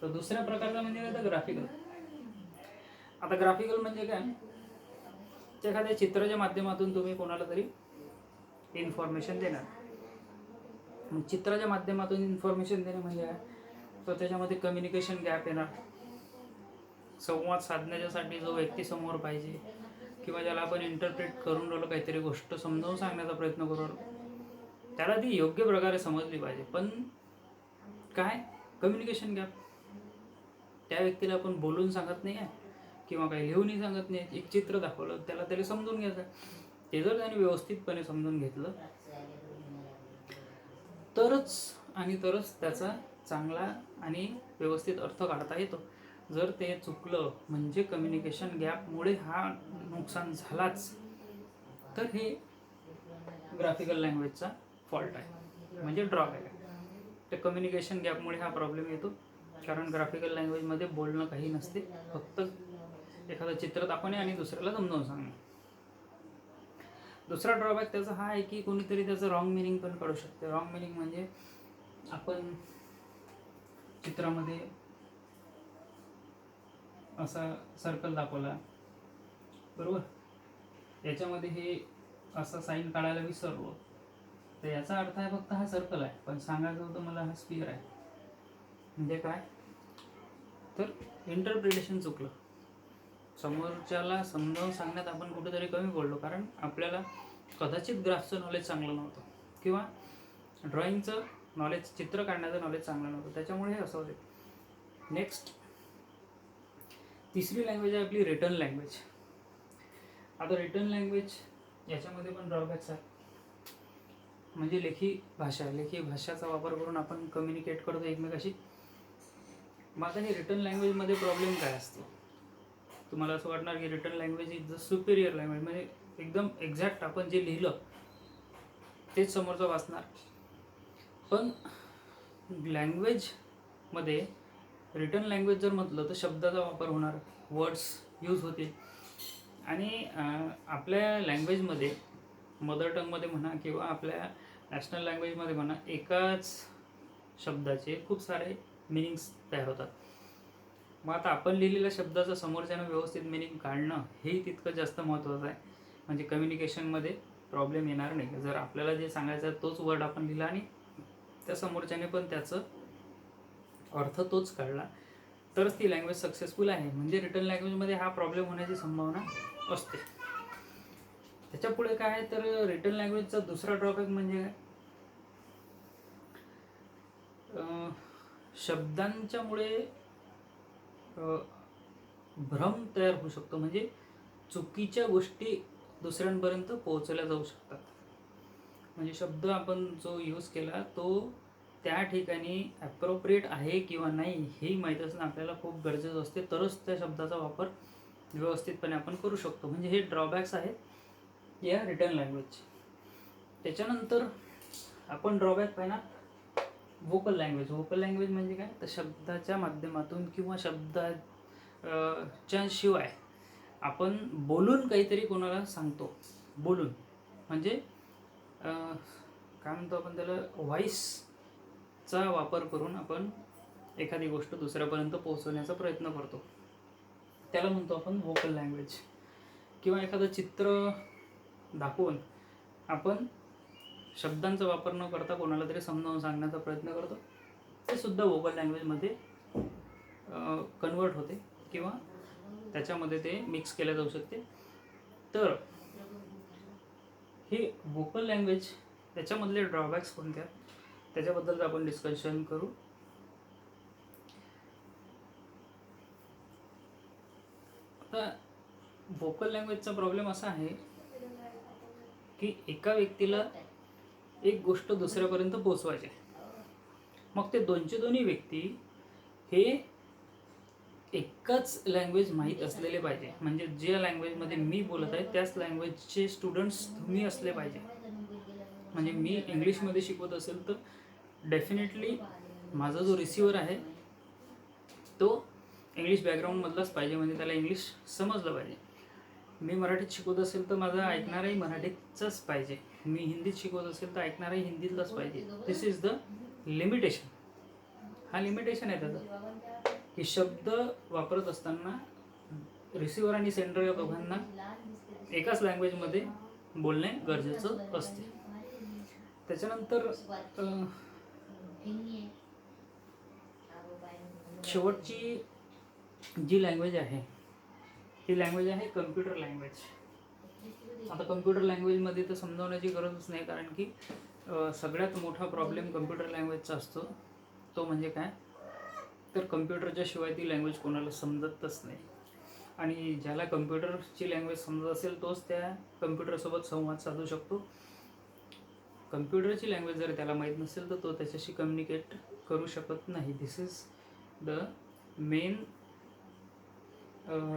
तर दुसऱ्या प्रकारचा म्हणजे काय तर ग्राफिकल. आता ग्राफिकल म्हणजे काय एखाद्या चित्राच्या माध्यमातून तुम्ही कोणाला तरी इन्फॉर्मेशन देणार. मग चित्राच्या माध्यमातून इन्फॉर्मेशन देणे म्हणजे काय तर त्याच्यामध्ये कम्युनिकेशन गॅप येणार. संवाद साधण्याच्यासाठी जो व्यक्ती समोर पाहिजे किंवा ज्याला आपण इंटरप्रेट करून राहिलो, काहीतरी गोष्ट समजावून सांगण्याचा प्रयत्न करू राहिलो, त्याला ती योग्य प्रकारे समजली पाहिजे. पण काय कम्युनिकेशन गॅप, त्या व्यक्तीला आपण बोलून सांगत नाही आहे किंवा काही लिहूनही सांगत नाही, एक चित्र दाखवलं त्याला समजून घ्यायचं. ते जर त्याने व्यवस्थितपणे समजून घेतलं तरच त्याचा चांगला आणि व्यवस्थित अर्थ काढता येतो. जर ते चुकलं म्हणजे कम्युनिकेशन गॅपमुळे हा नुकसान झालाच, तर हे ग्राफिकल लँग्वेजचा फॉल्ट आहे, म्हणजे ड्रॉबॅक आहे. तर कम्युनिकेशन गॅपमुळे हा प्रॉब्लेम येतो, कारण ग्राफिकल लँग्वेजमध्ये बोलणं काही नसते, फक्त एखादं चित्र दाखवणे आणि दुसऱ्याला समजावून सांगणे. दुसरा ड्रॉबॅक त्याचा हा आहे की कोणीतरी त्याचं रॉंग मिनिंग पण काढू शकते. रॉंग मिनिंग म्हणजे आपण चित्रामध्ये असा सर्कल दाखवला, बरोबर, याच्यामध्ये हे असा साईन काढायला विसरलो, तर याचा अर्थ आहे फक्त हा सर्कल आहे, पण सांगायचं होतं मला हा स्फिअर आहे. म्हणजे काय, तर इंटरप्रिटेशन चुकलं. समोरच्याला समजावून सांगण्यात आपण कुठेतरी कमी पडलो, कारण आपल्याला कदाचित ग्राफचं नॉलेज चांगलं नव्हतं किंवा ड्रॉइंगचं नॉलेज, चित्र काढण्याचं नॉलेज चांगलं नव्हतं, त्याच्यामुळे हे असं होते. नेक्स्ट तिसरी लँग्वेज आहे आपली रिटन लँग्वेज. आता रिटन लँग्वेज याच्यामध्ये पण ड्रॉबॅक्स आहे, म्हणजे लेखी भाषाचा वापर करून आपण कम्युनिकेट करतो एकमेकाशी. मग आता हे रिटन लँग्वेजमध्ये प्रॉब्लेम काय असतो, तुम्हाला असं वाटणार की written language is the superior language, म्हणजे एकदम एक्झॅक्ट आपण जे लिहिलं तेच समोरचं वाचणार. पण लँग्वेजमध्ये रिटन लँग्वेज जर म्हटलं तर शब्दाचा वापर होणार, वर्ड्स यूज होतील, आणि आपल्या लँग्वेजमध्ये मदर टंगमध्ये म्हणा किंवा आपल्या नॅशनल लँग्वेजमध्ये म्हणा, एकाच शब्दाचे खूप सारे मिनिंग्स तयार होतात. मग आता आपण लिहिलेल्या शब्दाचं समोरच्यानं व्यवस्थित मिनिंग काढणं हेही तितकं जास्त महत्त्वाचं आहे, म्हणजे कम्युनिकेशनमध्ये प्रॉब्लेम येणार नाही. जर आपल्याला जे सांगायचं आहे तोच वर्ड आपण लिहिला आणि त्या समोरच्याने पण त्याचं अर्थ तोच काढला, तरच ती लँग्वेज सक्सेसफुल आहे. म्हणजे रिटन लँग्वेजमध्ये हा प्रॉब्लेम होण्याची संभावना असते. त्याच्यापुढे काय आहे, तर रिटन लँग्वेजचा दुसरा ड्रॉबॅक म्हणजे काय, शब्दांच्यामुळे भ्रम तयार होऊ शकतो, म्हणजे चुकीच्या गोष्टी दुसऱ्यांपर्यंत पोहोचवल्या जाऊ शकतात. म्हणजे शब्द आपण जो यूज केला तो त्या ठिकाणी ॲप्रोप्रिएट आहे किंवा नाही हेही माहीत असणं आपल्याला खूप गरजेचं असते, तरच त्या शब्दाचा वापर व्यवस्थितपणे आपण करू शकतो. म्हणजे हे ड्रॉबॅक्स आहेत या रिटन लँग्वेजचे. त्याच्यानंतर आपण ड्रॉबॅक पाहिला व्होकल लँग्वेज. व्होकल लँग्वेज म्हणजे काय, तर शब्दाच्या माध्यमातून किंवा शब्दाच्या शिवाय आपण बोलून काहीतरी कोणाला सांगतो. बोलून म्हणजे काय म्हणतो आपण त्याला, व्हॉईसचा वापर करून आपण एखादी गोष्ट दुसऱ्यापर्यंत पोहोचवण्याचा प्रयत्न करतो, त्याला म्हणतो आपण व्होकल लँग्वेज. किंवा एखादं चित्र दाखवून आपण शब्दांचा वापर न करता कोणाला तरी समजावून सांगण्याचा प्रयत्न करतो, ते सुद्धा व्होकल लँग्वेजमध्ये कन्वर्ट होते किंवा त्याच्यामध्ये ते मिक्स केलं जाऊ शकते. तर हे व्होकल लँग्वेज, त्याच्यामधले ड्रॉबॅक्स कोणत्या त्याच्याबद्दल आपण डिस्कशन करू. आता व्होकल लँग्वेजचा प्रॉब्लेम असा आहे की एका व्यक्तीला एक गोष्ट दुसऱ्यापर्यंत पोचवायची, मग ते दोन्ही व्यक्ती हे एकच लँग्वेज माहीत असलेले पाहिजे. म्हणजे ज्या लँग्वेजमध्ये मी बोलत आहे त्याच लँग्वेजचे स्टुडंट्स तुम्ही असले पाहिजे. म्हणजे मी इंग्लिशमध्ये शिकवत असेल तर डेफिनेटली माझा जो रिसिव्हर आहे तो इंग्लिश बॅकग्राऊंडमधलाच पाहिजे, म्हणजे त्याला इंग्लिश समजलं पाहिजे. मी मराठीत शिकवत असेल तर माझा ऐकणाराही मराठीचाच पाहिजे. मी हिंदीत शिकवत असेल तर ऐकणाराही हिंदीतलाच पाहिजे. दिस इज द लिमिटेशन. हा लिमिटेशन आहे त्याचा, की शब्द वापरत असताना रिसिव्हर आणि सेंडर या दोघांना एकाच लँग्वेजमध्ये बोलणे गरजेचं असते. त्याच्यानंतर शेवटची जी लँग्वेज आहे ही लँग्वेज आहे कम्प्युटर लँग्वेज. आता कम्प्युटर लँग्वेजमध्ये तर समजावण्याची गरजच नाही, कारण की सगळ्यात मोठा प्रॉब्लेम कम्प्युटर लँग्वेजचा असतो तो म्हणजे काय, तर कम्प्युटरच्या शिवाय ती लँग्वेज कोणाला समजतच नाही. आणि ज्याला कम्प्युटरची लँग्वेज समजत असेल तोच त्या कम्प्युटरसोबत संवाद साधू शकतो. कम्प्युटरची लँग्वेज जर त्याला माहीत नसेल तर तो त्याच्याशी कम्युनिकेट करू शकत नाही. This is the main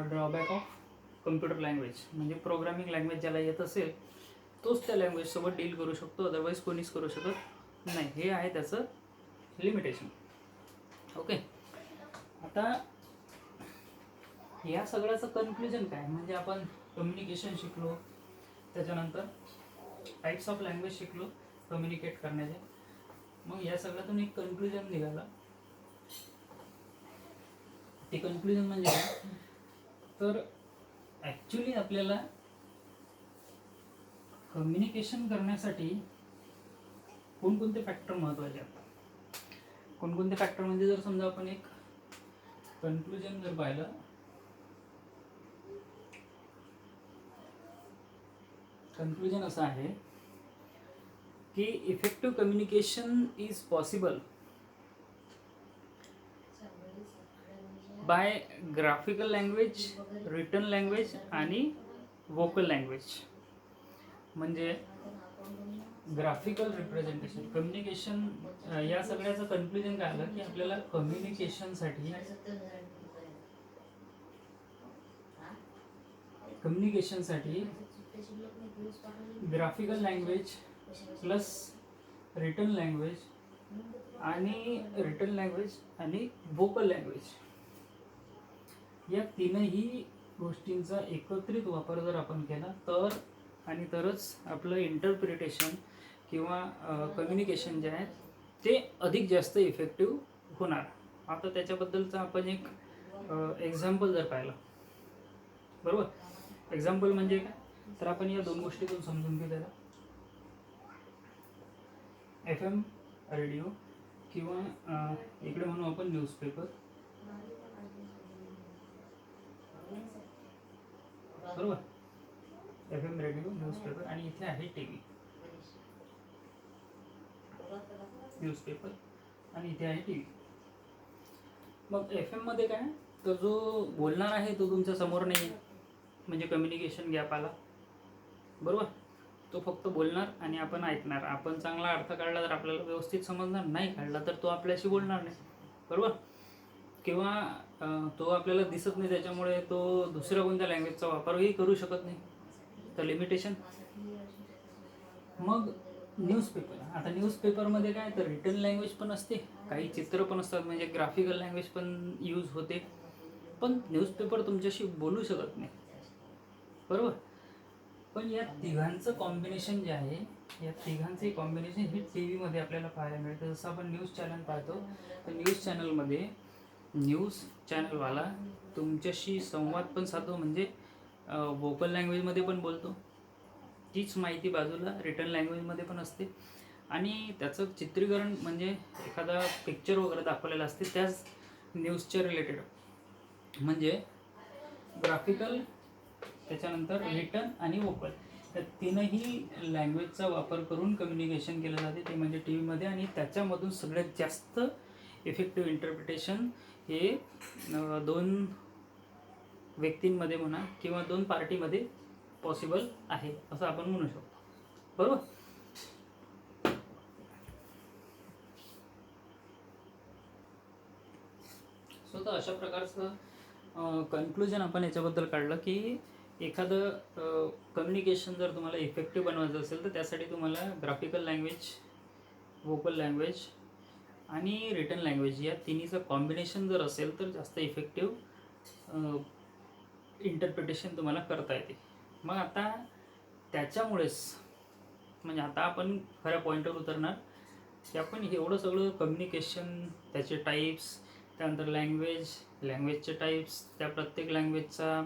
drawback of computer language. म्हणजे प्रोग्रामिंग लँग्वेज ज्याला येत असेल तोच त्या लँग्वेजसोबत डील करू शकतो, अदरवाईज कोणीच करू शकत नाही. हे आहे त्याचं लिमिटेशन. ओके, आता या सगळ्याचं कन्क्लुजन काय? म्हणजे आपण कम्युनिकेशन शिकलो, त्याच्यानंतर टाईप्स ऑफ लँग्वेज शिकलो कम्युनिकेट करण्याचे. मग या सगळ्यातून एक कन्क्लुजन निघालं. ते कन्क्लुजन म्हणजे काय तर ॲक्च्युली आपल्याला कम्युनिकेशन करण्यासाठी कोणकोणते फॅक्टर महत्त्वाचे आहेत. कोणकोणते फॅक्टर म्हणजे जर समजा आपण एक कन्क्लुजन जर पाहिलं, कन्क्लुजन असं आहे की effective communication is possible by graphical language, written language आणि वोकल लँग्वेज. म्हणजे ग्राफिकल रिप्रेझेंटेशन, कम्युनिकेशन, या सगळ्याचं कन्क्लुजन काय आलं की आपल्याला कम्युनिकेशनसाठी graphical language plus written language आणि वोकल लँग्वेज या तीनही गोष्टींचा एकत्रित वापर जर आपण केला तरच आपलं इंटरप्रिटेशन किंवा कम्युनिकेशन जे आहे ते अधिक जास्त इफेक्टिव्ह होणार. आता त्याच्याबद्दलचं आपण एक एक्झाम्पल जर पाहिलं, बरोबर. एक्झाम्पल म्हणजे काय तर आपण या दोन गोष्टीतून समजून घेऊ त्याला. FM रेडिओ किंवा इकडे म्हणू आपण न्यूजपेपर, बरोबर. FM रेडिओ, न्यूजपेपर आणि इथे आहे TV, न्यूजपेपर आणि इथे आहे TV. मग FM मध्ये काय तर जो बोलणार आहे तो तुमच्या समोर नाही आहे, म्हणजे कम्युनिकेशन गॅप आला, बरोबर. तो फक्त बोलणार आणि आपण ऐकणार. आपण चांगला अर्थ काढला तर आपल्याला व्यवस्थित समजणार, नाही काढला तर तो आपल्याशी बोलणार नाही, बरोबर. किंवा तो आपल्याला दिसत नाही त्याच्यामुळे तो दुसऱ्या कोणत्या लँग्वेजचा वापरही करू शकत नाही, तर लिमिटेशन. मग न्यूजपेपर, आता न्यूजपेपरमध्ये काय तर रिटन लँग्वेज पण असते, काही चित्र पण असतात, म्हणजे ग्राफिकल लँग्वेज पण यूज होते, पण न्यूजपेपर तुमच्याशी बोलू शकत नाही, बरोबर. पण या तिघांचं कॉम्बिनेशन जे आहे, या तिघांचे कॉम्बिनेशन हे TV मध्ये आपल्याला पाहायला मिळतं. जसं आपण न्यूज चॅनल पाहतो तर न्यूज चॅनलमध्ये न्यूज चॅनलवाला तुमच्याशी संवाद पण साधतो, म्हणजे वोकल लँग्वेजमध्ये पण बोलतो, तीच माहिती बाजूला रिटन लँग्वेजमध्ये पण असते आणि त्याचं चित्रीकरण म्हणजे एखादा पिक्चर वगैरे दाखवलेलं असते त्याच न्यूजच्या रिलेटेड. म्हणजे ग्राफिकल, त्याच्यानंतर रिटन आणि वोकल या तीनही लँग्वेजचा वापर करून कम्युनिकेशन केलं जाते, ते म्हणजे TV मध्ये. आणि त्याच्यामधून सगळ्यात जास्त इफेक्टिव्ह इंटरप्रिटेशन हे दोन व्यक्तींमध्ये म्हणा किंवा दोन पार्टीमध्ये पॉसिबल आहे असं आपण म्हणू शकतो, बरोबर. सो तर अशा प्रकारचं कन्क्लुजन आपण याच्याबद्दल काढलं की एखादं कम्युनिकेशन जर तुम्हाला इफेक्टिव्ह बनवायचं असेल तर त्यासाठी तुम्हाला ग्राफिकल लँग्वेज, वोकल लँग्वेज आणि रिटन लँग्वेज या तिन्हीचं कॉम्बिनेशन जर असेल तर जास्त इफेक्टिव्ह इंटरप्रिटेशन तुम्हाला करता येते. मग आता त्याच्यामुळेच म्हणजे आता आपण खऱ्या पॉईंटवर उतरणार की आपण एवढं सगळं कम्युनिकेशन, त्याचे टाईप्स, त्यानंतर लँग्वेजचे टाईप्स, त्या प्रत्येक लँग्वेजचा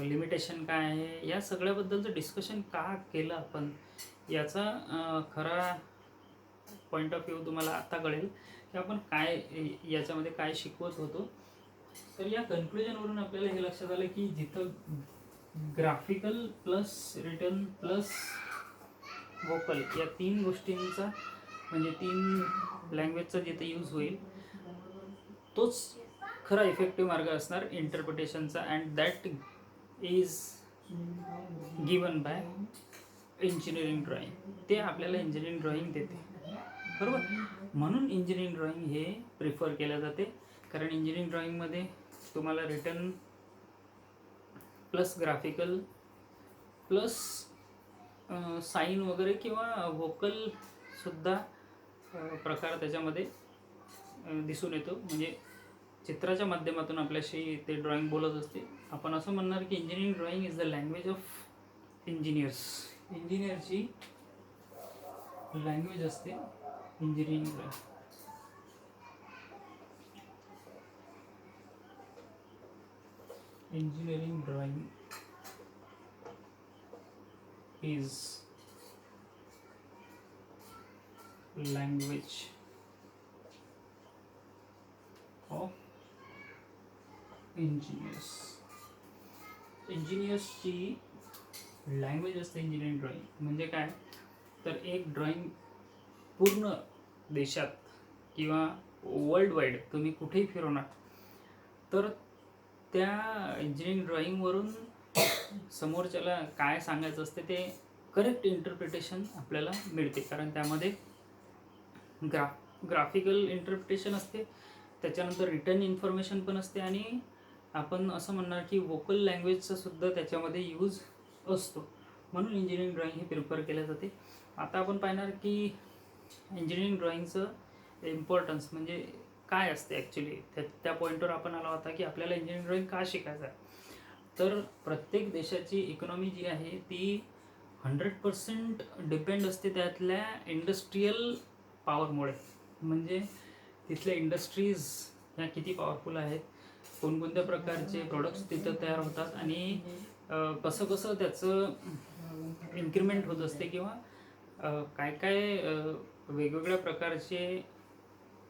लिमिटेशन काय आहे, या सगळ्याबद्दलचं डिस्कशन का केलं आपण, याचा खरा पॉईंट ऑफ व्ह्यू तुम्हाला आता कळेल की आपण काय याच्यामध्ये काय शिकवत होतो. तर या कन्क्लुजनवरून आपल्याला हे लक्षात आलं की जिथं graphical plus written plus vocal या तीन गोष्टींचा म्हणजे तीन लँग्वेजचा जिथे यूज होईल तोच खरा इफेक्टिव्ह मार्ग असणार इंटरप्रिटेशनचा, and that is given by engineering drawing. ते आपल्याला इंजिनिअरिंग ड्रॉइंग देते, बरोबर. म्हणून इंजिनिअरिंग ड्रॉइंग हे प्रिफर केलं जाते, कारण इंजिनिअरिंग ड्रॉइंगमध्ये तुम्हाला written plus graphical plus sign वगैरे किंवा व्होकलसुद्धा प्रकार त्याच्यामध्ये दिसून येतो. म्हणजे चित्राच्या माध्यमातून आपल्याशी ते ड्रॉइंग बोलत असते. आपण असं म्हणणार की engineering drawing is the language of engineers. इंजिनियरची लँग्वेज असते engineering drawing. Engineering drawing is language of engineers. इंजिनियर्सची लँग्वेज असते इंजिनिअरिंग ड्रॉइंग. म्हणजे काय तर एक ड्रॉइंग पूर्ण देशात किंवा वर्ल्ड वाईड तुम्ही कुठेही फिरवणार तर त्या इंजिनिअरिंग ड्रॉइंगवरून समोरच्याला काय सांगायचं असते ते करेक्ट इंटरप्रिटेशन आपल्याला मिळते. कारण त्यामध्ये ग्राफिकल इंटरप्रिटेशन असते, त्याच्यानंतर रिटन इन्फॉर्मेशन पण असते, आणि आपण असं म्हणणार की वोकल लँग्वेजचा सुद्धा त्याच्यामध्ये यूज असतो. म्हणून इंजिनिअरिंग ड्रॉइंग हे प्रिफर केले जाते. आता आपण पाहणार की इंजिनिअरिंग ड्रॉइंगचं इम्पॉर्टन्स म्हणजे काय असते ॲक्च्युली. त्या पॉईंटवर आपण आला होता की आपल्याला इंजिनिअरिंग ड्रॉइंग का शिकायचं आहे. तर प्रत्येक देशाची इकॉनॉमी जी आहे ती 100% डिपेंड असते त्यातल्या इंडस्ट्रीयल पॉवरमुळे. म्हणजे तिथल्या इंडस्ट्रीज ह्या किती पॉवरफुल आहेत, कोणकोणत्या प्रकारचे प्रोडक्ट्स तिथं तयार होतात, आणि कसं कसं त्याचं इन्क्रिमेंट होत असते, किंवा काय काय वेगवेगळ्या प्रकारचे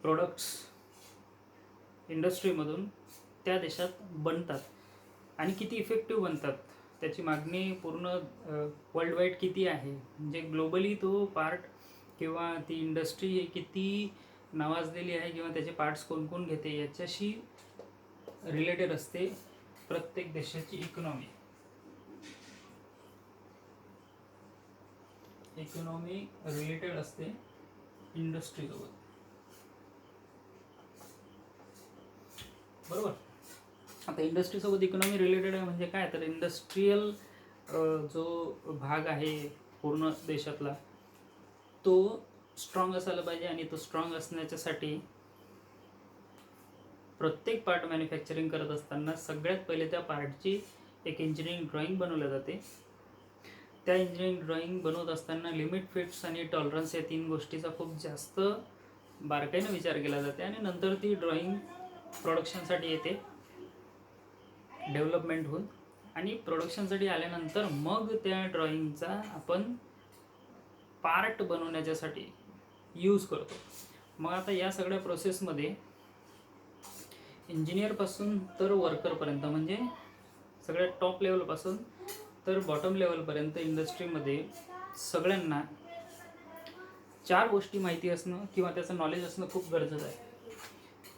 प्रोडक्ट्स इंडस्ट्रीमधून त्या देशात बनतात आणि किती इफेक्टिव्ह बनतात, त्याची मागणी पूर्ण वर्ल्ड वाईड किती आहे, म्हणजे ग्लोबली तो पार्ट किंवा ती इंडस्ट्री हे किती नावाजलेली आहे, किंवा त्याचे पार्ट्स कोण कोण घेते याच्याशी रिलेटेड असते प्रत्येक देशाची इकॉनॉमी. इकॉनॉमी रिलेटेड असते इंडस्ट्रीसोबत, बरोबर. आता इंडस्ट्रीसोबत इकॉनॉमी रिलेटेड आहे म्हणजे काय तर इंडस्ट्रीयल जो भाग आहे पूर्ण देशातला तो स्ट्रॉंग असायला पाहिजे. आणि तो स्ट्रॉंग असण्याच्यासाठी प्रत्येक पार्ट मॅन्युफॅक्चरिंग करत असताना सगळ्यात पहिले त्या पार्टची एक इंजिनिअरिंग ड्रॉइंग बनवल्या जाते. त्या इंजिनिअरिंग ड्रॉइंग बनवत असताना लिमिट, फिट्स आणि टॉलरन्स या 3 गोष्टीचा खूप जास्त बारकाईने विचार केला जाते. आणि नंतर ती ड्रॉइंग प्रोडक्शनसाठी येते डेव्हलपमेंट होऊन, आणि प्रोडक्शनसाठी आल्यानंतर मग त्या ड्रॉइंगचा आपण पार्ट बनवण्याच्यासाठी यूज करतो. मग आता या सगळ्या प्रोसेसमध्ये इंजिनियरपासून तर वर्करपर्यंत, म्हणजे सगळ्यात टॉप लेवलपासून तर बॉटम लेवलपर्यंत इंडस्ट्रीमध्ये सगळ्यांना 4 गोष्टी माहिती असणं किंवा त्याचं नॉलेज असणं खूप गरजेचं आहे.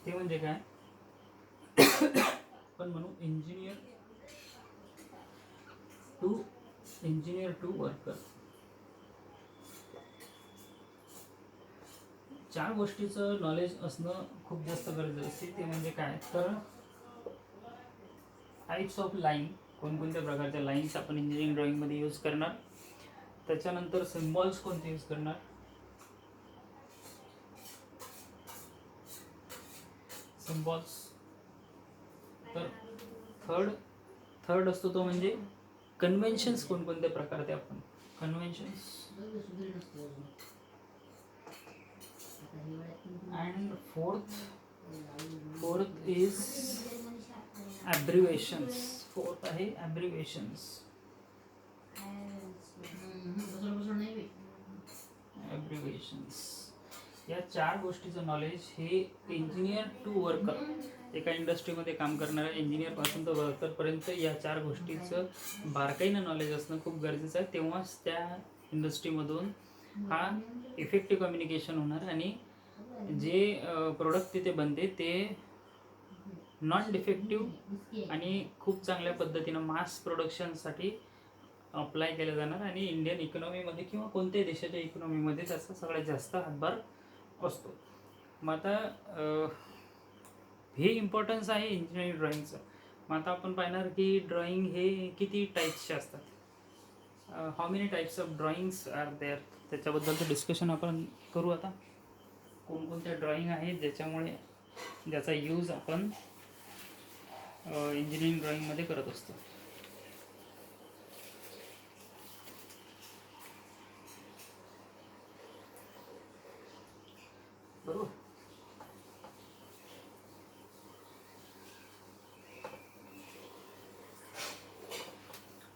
ते म्हणजे काय पण म्हणू इंजिनियर टू वर्कर. 4 गोष्टीचं नॉलेज असणं खूप जास्त गरजेचं असते. ते म्हणजे काय तर टाईप्स ऑफ लाईन, कोणकोणत्या प्रकारच्या लाईन्स आपण इंजिनिअरिंग ड्रॉइंगमध्ये यूज करणार, त्याच्यानंतर सिम्बॉल्स कोणते यूज करणार, सिम्बॉल्स. तर थर्ड असतो तो म्हणजे कन्व्हेन्शन्स, कोणकोणत्या प्रकारचे आपण conventions. And fourth is abbreviations. Fourth आहे ॲब्रिव्हेशन्स. या 4 गोष्टीचं नॉलेज हे इंजिनियर टू वर्कर, एका इंडस्ट्रीमध्ये काम करणाऱ्या इंजिनियरपासून तर वर्करपर्यंत या 4 गोष्टीचं बारकाईनं नॉलेज असणं खूप गरजेचं आहे. तेव्हाच त्या इंडस्ट्रीमधून हा इफेक्टिव्ह कम्युनिकेशन होणार आणि जे प्रोडक्ट तिथे बनते ते नॉन डिफेक्टिव्ह आणि खूप चांगल्या पद्धतीनं मास प्रोडक्शनसाठी अप्लाय केलं जाणार आणि इंडियन इकॉनॉमीमध्ये किंवा कोणत्याही देशाच्या इकॉनॉमीमध्ये त्याचा सगळ्यात जास्त हातभार असतो. मग आता हे इम्पॉर्टन्स आहे इंजिनिअरिंग ड्रॉइंगचं. मग आता आपण पाहणार की ड्रॉइंग हे किती टाईप्सचे असतात, how many types of drawings are there, त्याच्याबद्दलचं डिस्कशन आपण करू. आता कोणकोणत्या ड्रॉइंग आहेत ज्याचा यूज आपण इंजिनिअरिंग ड्रॉइंगमध्ये करत असतो. बरोबर.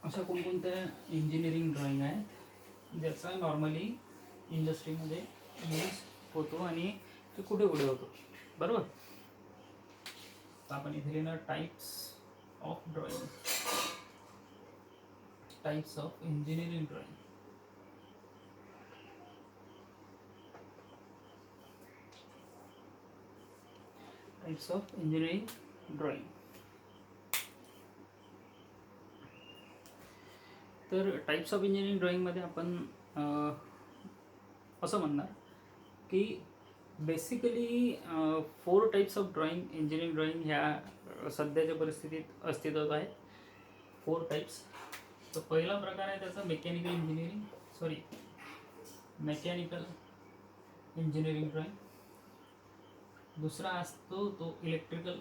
अशा कोणकोणत्या इंजिनिअरिंग ड्रॉइंग आहेत ज्याचा नॉर्मली इंडस्ट्रीमध्ये यूज होतो आणि ते कुठे कुठे होतो. बरोबर. आपण इथे लिहिणार types of drawing, types of engineering drawing. Types of engineering drawing. तर टाइप्स ऑफ इंजिनिअरिंग ड्रॉइंगमध्ये आपण असं म्हणणार की basically 4 types of drawing, engineering drawing ह्या सध्याच्या परिस्थितीत अस्तित्वात आहेत. 4 टाइप्स. तर पहिला प्रकार आहे त्याचा मेकॅनिकल इंजिनिअरिंग ड्रॉइंग. दुसरा असतो तो इलेक्ट्रिकल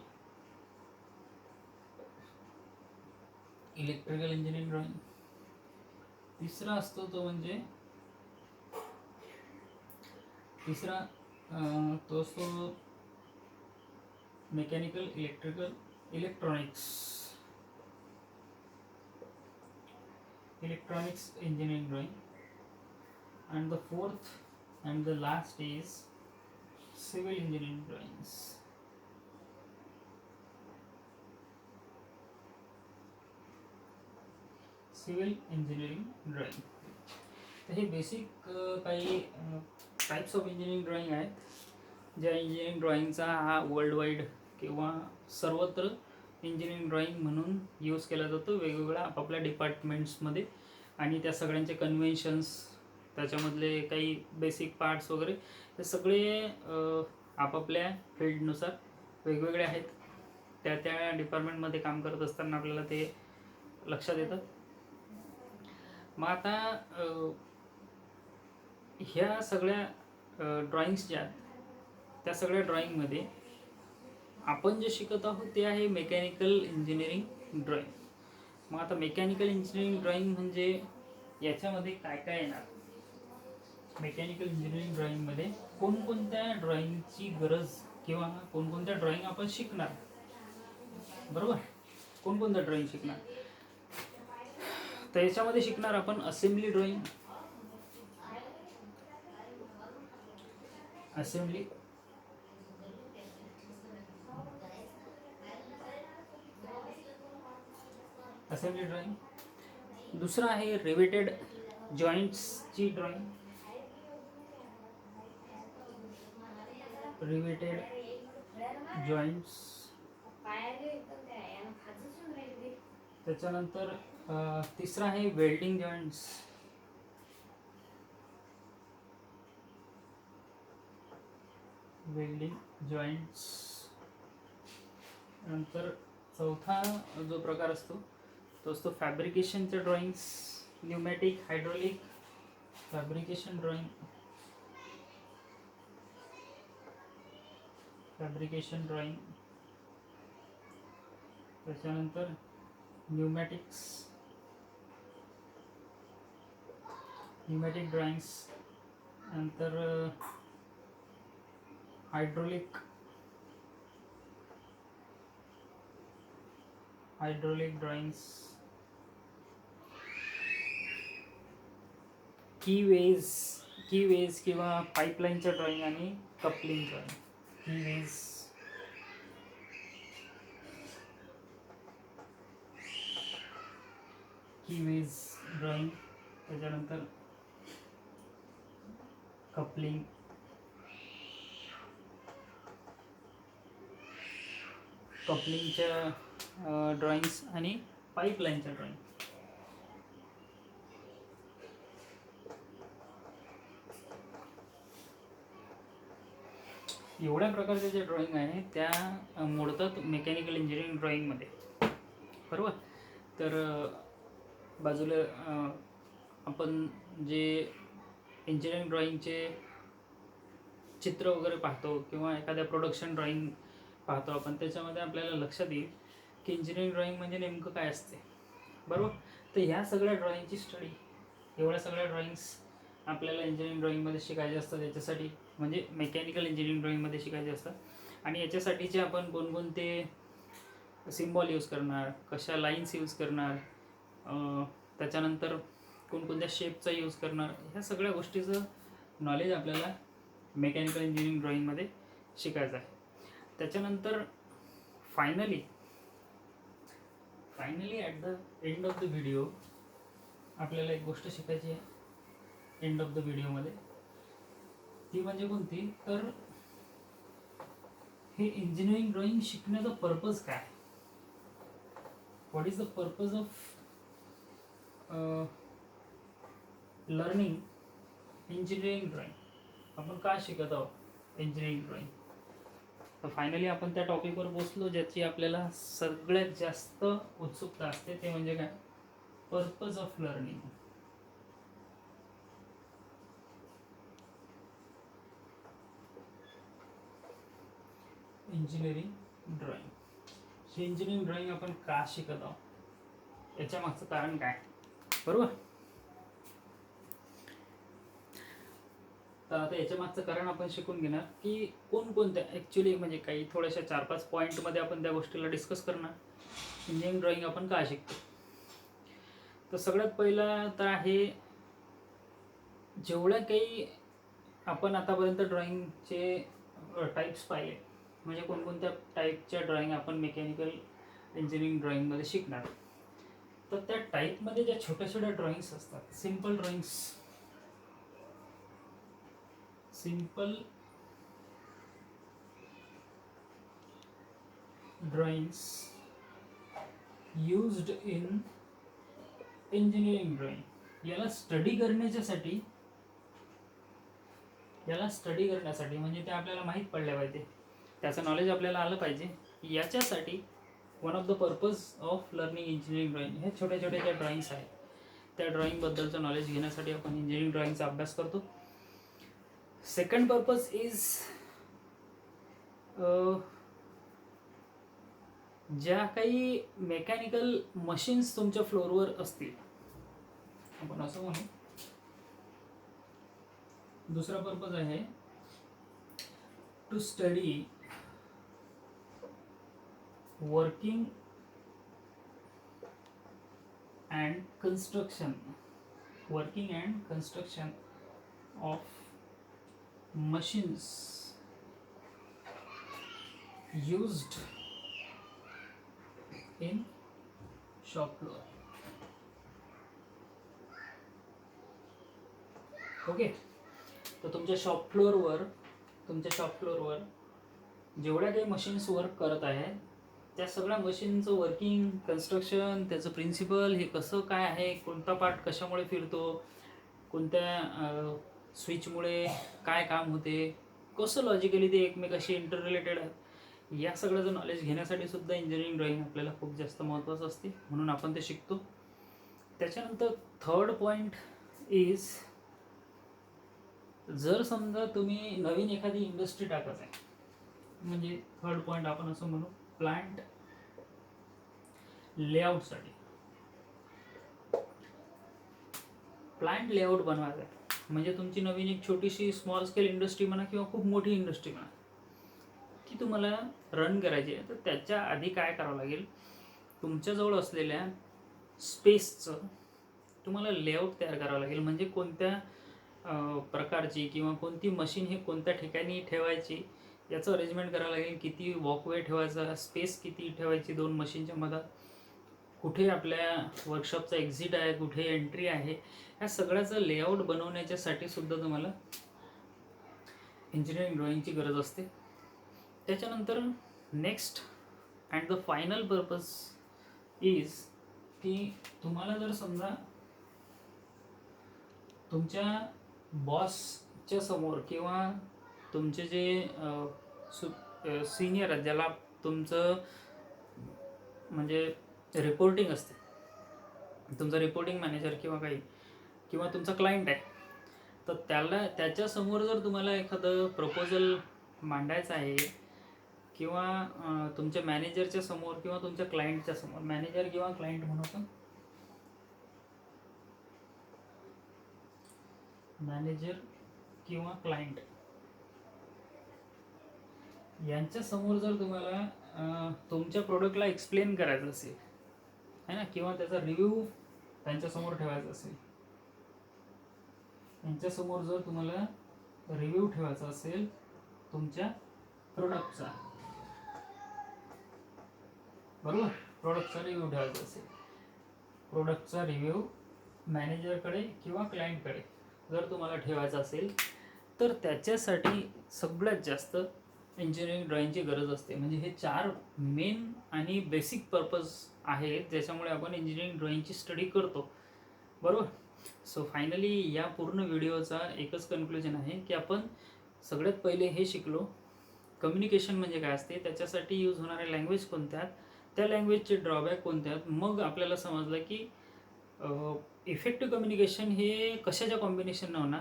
इंजिनिअरिंग ड्रॉइंग. तिसरा असतो तो म्हणजे तो असतो mechanical electronics engineering drawing. And the fourth and the last is civil engineering drawings. Civil engineering drawing. तर हे बेसिक काही टाइप्स ऑफ इंजिनिअरिंग ड्रॉइंग आहेत ज्या इंजिनिअरिंग ड्रॉइंगचा हा वर्ल्ड वाईड किंवा सर्वत्र इंजिनिअरिंग ड्रॉइंग म्हणून यूज केला जातो वेगवेगळ्या आपापल्या डिपार्टमेंट्समध्ये. आणि त्या सगळ्यांचे कन्व्हेन्शन्स, त्याच्यामधले काही बेसिक पार्ट्स वगैरे हे सगळे आपापल्या फील्डनुसार वेगवेगळे आहेत. त्या डिपार्टमेंटमध्ये काम करत असताना आपल्याला ते लक्षात येतं. मग आता ह्या सगळ्या ड्रॉइंग्स ज्या त्या सगळ्या ड्रॉइंगमध्ये आपण जे शिकत आहोत ते आहे मेकॅनिकल इंजिनिअरिंग ड्रॉइंग. मग आता मेकॅनिकल इंजिनिअरिंग ड्रॉइंग म्हणजे याच्यामध्ये काय काय येणार. मेकॅनिकल इंजिनिअरिंग ड्रॉइंगमध्ये कोणकोणत्या ड्रॉइंगची गरज किंवा कोणकोणत्या ड्रॉइंग आपण शिकणार. बरोबर. कोणकोणत्या ड्रॉइंग शिकणार तर याच्यामध्ये शिकणार आपण असेंब्ली ड्रॉइंग, असेंब्ली ड्रॉइंग. दुसरा आहे रिवेटेड जॉईंट्सची ड्रॉइंग, रिवेटेड जॉईंट्स. त्याच्यानंतर तिसरा आहे वेल्डिंग जॉईंट्स, नंतर चौथा जो प्रकार असतो तो असतो फॅब्रिकेशनच्या drawings, pneumatic, hydraulic fabrication drawing, त्याच्यानंतर न्यूमॅटिक ड्रॉइंग्स, नंतर हायड्रोलिक ड्रॉइंग्स, कीवेज किंवा पाईपलाईनच्या ड्रॉइंग आणि कपलिंग ड्रॉइंग. कीवेज ड्रॉइंग, त्याच्यानंतर कपलिंग कपलिंगच्या ड्रॉइंग्स आणि पाईपलाईनच्या ड्रॉइंग. एवढ्या प्रकारच्या ज्या ड्रॉइंग आहे त्या मोडतात मेकॅनिकल इंजिनिअरिंग ड्रॉइंगमध्ये, बरोबर. तर बाजूला आपण जे इंजिनिअरिंग ड्रॉइंगचे चित्र वगैरे पाहतो किंवा एखाद्या प्रोडक्शन ड्रॉइंग पाहतो आपण, त्याच्यामध्ये आपल्याला लक्षात येईल की इंजिनिअरिंग ड्रॉइंग म्हणजे नेमकं काय असते, बरोबर. तर ह्या सगळ्या ड्रॉइंगची स्टडी, एवढ्या सगळ्या ड्रॉइंग्स आपल्याला इंजिनिअरिंग ड्रॉइंगमध्ये शिकायचे असतात. याच्यासाठी म्हणजे मेकॅनिकल इंजिनिअरिंग ड्रॉइंगमध्ये शिकायचे असतात. आणि याच्यासाठीचे आपण कोणकोणते सिम्बॉल यूज करणार, कशा लाईन्स यूज करणार, त्याच्यानंतर कोणकोणत्या शेपचा यूज करणार, ह्या सगळ्या गोष्टीचं नॉलेज आपल्याला मेकॅनिकल इंजिनिअरिंग ड्रॉइंगमध्ये शिकायचं आहे. त्याच्यानंतर finally at the end of the video आपल्याला एक गोष्ट शिकायची आहे एंड ऑफ द व्हिडिओमध्ये. ती म्हणजे कोणती, तर हे इंजिनिअरिंग ड्रॉइंग शिकण्याचा पर्पज काय, what is the purpose of learning engineering drawing, आपण का शिकत आहोत इंजिनिअरिंग ड्रॉइंग. तर फायनली आपण त्या टॉपिकवर पोचलो ज्याची आपल्याला सगळ्यात जास्त उत्सुकता असते, ते म्हणजे काय, purpose of learning. Engineering drawing. हे इंजिनिअरिंग ड्रॉइंग आपण का शिकत आहोत, याच्या मागचं कारण काय, बरोबर. तर आता याच्या मागचं कारण आपण शिकून घेणार की कोणकोणत्या ॲक्च्युली म्हणजे काही थोड्याशा 4-5 पॉईंटमध्ये आपण त्या गोष्टीला डिस्कस करणार इंजिनिअरिंग ड्रॉइंग आपण का शिकतो. तर सगळ्यात पहिला तर आहे, जेवढ्या काही आपण आतापर्यंत ड्रॉइंगचे टाईप्स पाहिले, म्हणजे कोणकोणत्या टाईपच्या ड्रॉइंग आपण मेकॅनिकल इंजिनिअरिंग ड्रॉइंगमध्ये शिकणार. तर त्या टाईपमध्ये ज्या छोट्या छोट्या ड्रॉइंग्स असतात, simple drawings used in engineering drawing, याला स्टडी करण्यासाठी म्हणजे ते आपल्याला माहीत पडल्या पाहिजे, त्याचं नॉलेज आपल्याला आलं पाहिजे. याच्यासाठी one of the purpose of learning engineering drawing, ह्या छोट्या छोट्या ज्या ड्रॉइंग्स आहेत त्या ड्रॉइंगबद्दलचं नॉलेज घेण्यासाठी आपण इंजिनिअरिंग ड्रॉइंगचा अभ्यास करतो. सेकंड पर्पज इज, ज्या काही मेकॅनिकल मशीन्स तुमच्या फ्लोअरवर असतील, आपण असं म्हणू. दुसरा पर्पज आहे to study working and construction of machines used in shop floor. Okay. तर तुमच्या शॉप फ्लोअरवर जेवढ्या काही मशीन्स वर्क करत आहेत त्या सगळ्या मशीनचं वर्किंग, कन्स्ट्रक्शन, त्याचं प्रिन्सिपल, हे कसं काय आहे, कोणता पार्ट कशामुळे फिरतो, कोणत्या स्विचमुळे काय काम होते, कसं लॉजिकली ते एकमेकाशी इंटर रिलेटेड आहेत, या सगळ्याचं नॉलेज घेण्यासाठी सुद्धा इंजिनिअरिंग ड्रॉइंग आपल्याला खूप जास्त महत्त्वाचं असते, म्हणून आपण ते शिकतो. त्याच्यानंतर थर्ड पॉईंट इज, जर समजा तुम्ही नवीन एखादी इंडस्ट्री टाकत आहे, म्हणजे थर्ड पॉईंट आपण असं म्हणू प्लांट लेआउटसाठी. प्लांट लेआउट बनवायचं आहे म्हणजे तुमची नवीन एक छोटीशी स्मॉल स्केल इंडस्ट्री म्हणा किंवा खूप मोठी इंडस्ट्री म्हणा, ती तुम्हाला रन करायची आहे. तर त्याच्या आधी काय करावं लागेल, तुमच्याजवळ असलेल्या स्पेसचं तुम्हाला लेआउट तयार करावं लागेल. म्हणजे कोणत्या प्रकारची किंवा कोणती मशीन हे कोणत्या ठिकाणी ठेवायची याचं अरेंजमेंट करावं लागेल. किती वॉकवे ठेवायचा, स्पेस किती ठेवायची दोन मशीनच्या मधात, कुठे आपल्या वर्कशॉपचा एक्झिट आहे, कुठे एंट्री आहे, ह्या सगळ्याचं लेआउट बनवण्याच्यासाठी सुद्धा तुम्हाला इंजिनिअरिंग ड्रॉइंगची गरज असते. त्याच्यानंतर next and the final purpose is की तुम्हाला जर समजा तुमच्या बॉसच्या समोर किंवा तुमचे जे सिनियर आहेत, ज्याला तुमचं म्हणजे रिपोर्टिंग असते, तुमचा रिपोर्टिंग मॅनेजर किंवा काही, किंवा तुमचा क्लायंट आहे, तर त्याच्यासमोर जर तुम्हाला एखादं प्रपोजल मांडायचं आहे किंवा तुमच्या मॅनेजरच्या समोर किंवा तुमच्या क्लायंटच्या समोर, मॅनेजर किंवा क्लायंट म्हणू आपण, मॅनेजर किंवा क्लायंट यांच्या समोर जर तुम्हाला तुमच्या प्रोडक्टला एक्सप्लेन करायचं असेल है ना, किंवा त्याचा रिव्ह्यू त्यांच्यासमोर ठेवायचा असेल, यांच्यासमोर जर तुम्हाला रिव्ह्यू ठेवायचा असेल तुमच्या प्रोडक्टचा, बरोबर, प्रोडक्टचा रिव्ह्यू ठेवायचा असेल, प्रोडक्टचा रिव्ह्यू मॅनेजरकडे किंवा क्लायंटकडे जर तुम्हाला ठेवायचा असेल, तर त्याच्यासाठी सगळ्यात जास्त इंजिनिअरिंग ड्रॉइंगची गरज असते. म्हणजे हे 4 मेन आणि बेसिक पर्पज आहेत ज्याच्यामुळे आपण इंजिनिअरिंग ड्रॉइंगची स्टडी करतो, बरोबर. सो फायनली या पूर्ण व्हिडिओचा एकच कन्क्लुजन आहे की आपण सगळ्यात पहिले हे शिकलो कम्युनिकेशन म्हणजे काय असते, त्याच्यासाठी यूज होणाऱ्या लँग्वेज कोणत्या आहेत, त्या लँग्वेजचे ड्रॉबॅक कोणते आहेत. मग आपल्याला समजलं की इफेक्टिव्ह कम्युनिकेशन हे कशाच्या कॉम्बिनेशन होणार,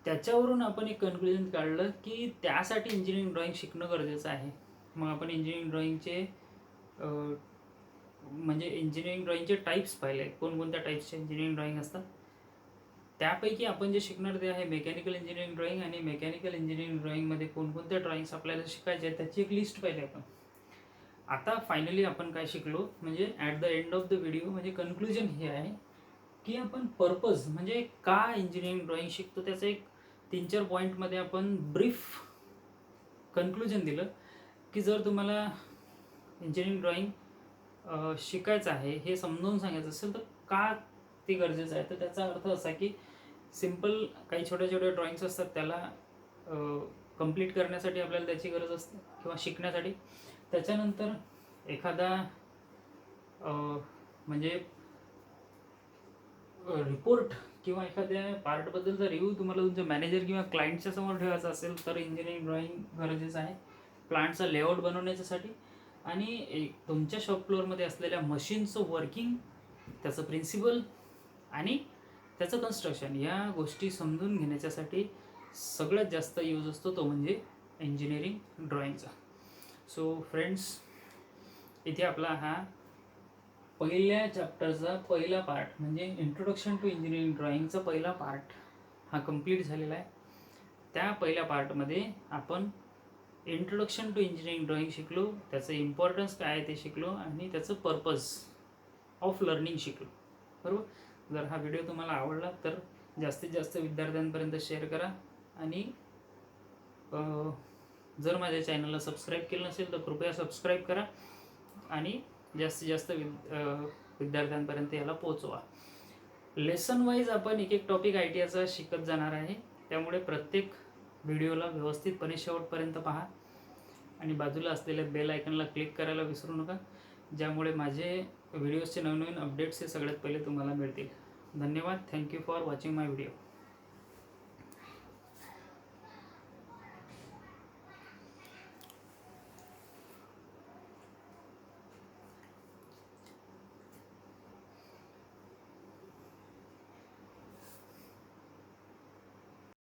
त्याच्यावरून आपण एक कन्क्लुजन काढलं की त्यासाठी इंजिनिअरिंग ड्रॉइंग शिकणं गरजेचं आहे. मग आपण इंजिनिअरिंग ड्रॉइंगचे म्हणजे इंजिनिअरिंग ड्रॉइंगचे टाईप्स पाहिले, कोणकोणत्या टाईप्सचे इंजिनिअरिंग ड्रॉइंग असतात. त्यापैकी आपण जे शिकणार ते आहे मेकॅनिकल इंजिनिअरिंग ड्रॉइंग, आणि मेकॅनिकल इंजिनिअरिंग ड्रॉइंगमध्ये कोणकोणत्या ड्रॉइंग्स आपल्याला शिकायचे आहेत त्याची एक लिस्ट पाहिली आपण. आता फायनली आपण काय शिकलो, म्हणजे at the end of the video म्हणजे कन्क्लुजन हे आहे की आपण पर्पज म्हणजे का इंजिनिअरिंग ड्रॉइंग शिकतो त्याचं एक 3-4 पॉईंटमध्ये आपण ब्रीफ कन्क्लुजन दिलं की जर तुम्हाला इंजिनिअरिंग ड्रॉइंग शिकायचं आहे हे समजावून सांगायचं असेल तर का ते गरजेचं आहे. तर त्याचा अर्थ असा की सिम्पल काही छोट्या छोट्या ड्रॉइंग्स असतात त्याला कंप्लीट करण्यासाठी आपल्याला त्याची गरज असते किंवा शिकण्यासाठी. त्याच्यानंतर एखादा म्हणजे रिपोर्ट किंवा एखाद्या पार्टबद्दलचा रिव्ह्यू तुम्हाला तुमच्या मॅनेजर किंवा क्लायंटच्या समोर ठेवायचा असेल तर इंजिनिअरिंग ड्रॉइंग गरजेचं आहे प्लांटचा लेआउट बनवण्याच्यासाठी. आणि तुमच्या शॉप फ्लोअरमध्ये असलेल्या मशीनचं वर्किंग, त्याचं प्रिन्सिपल आणि त्याचं कन्स्ट्रक्शन या गोष्टी समजून घेण्याच्यासाठी सगळ्यात जास्त यूज असतो तो म्हणजे इंजिनिअरिंग ड्रॉइंगचा. सो फ्रेंड्स, इथे आपला हा पहिल्या चॅप्टरचा पहिला पार्ट म्हणजे इंट्रोडक्शन टू इंजिनिअरिंग ड्रॉइंगचा पहिला पार्ट हा कंप्लीट झालेला आहे. त्या पहिल्या पार्टमध्ये आपण इंट्रोडक्शन टू इंजिनिअरिंग ड्रॉइंग शिकलो, त्याचं इम्पॉर्टन्स काय आहे ते शिकलो आणि त्याचं पर्पज ऑफ लर्निंग शिकलो, बरोबर. जर हा व्हिडिओ तुम्हाला आवडला तर जास्तीत जास्त विद्यार्थ्यांपर्यंत शेअर करा आणि जर माझ्या चॅनलला सबस्क्राईब केलं नसेल तर कृपया सबस्क्राईब करा आणि जास्तीत जास्त विद्यार्थ्यांपर्यंत याला पोचवा. लेसन वाईज आपण एक एक टॉपिक आयटीआयचा शिकत जाणार आहे, त्यामुळे प्रत्येक व्हिडिओला व्यवस्थितपणे शेवटपर्यंत पहा आणि बाजूला असलेल्या बेल आयकनला क्लिक करायला विसरू नका, ज्यामुळे माझे व्हिडिओजचे नवनवीन अपडेट्स हे सगळ्यात पहिले तुम्हाला मिळतील. धन्यवाद. Thank you for watching my video.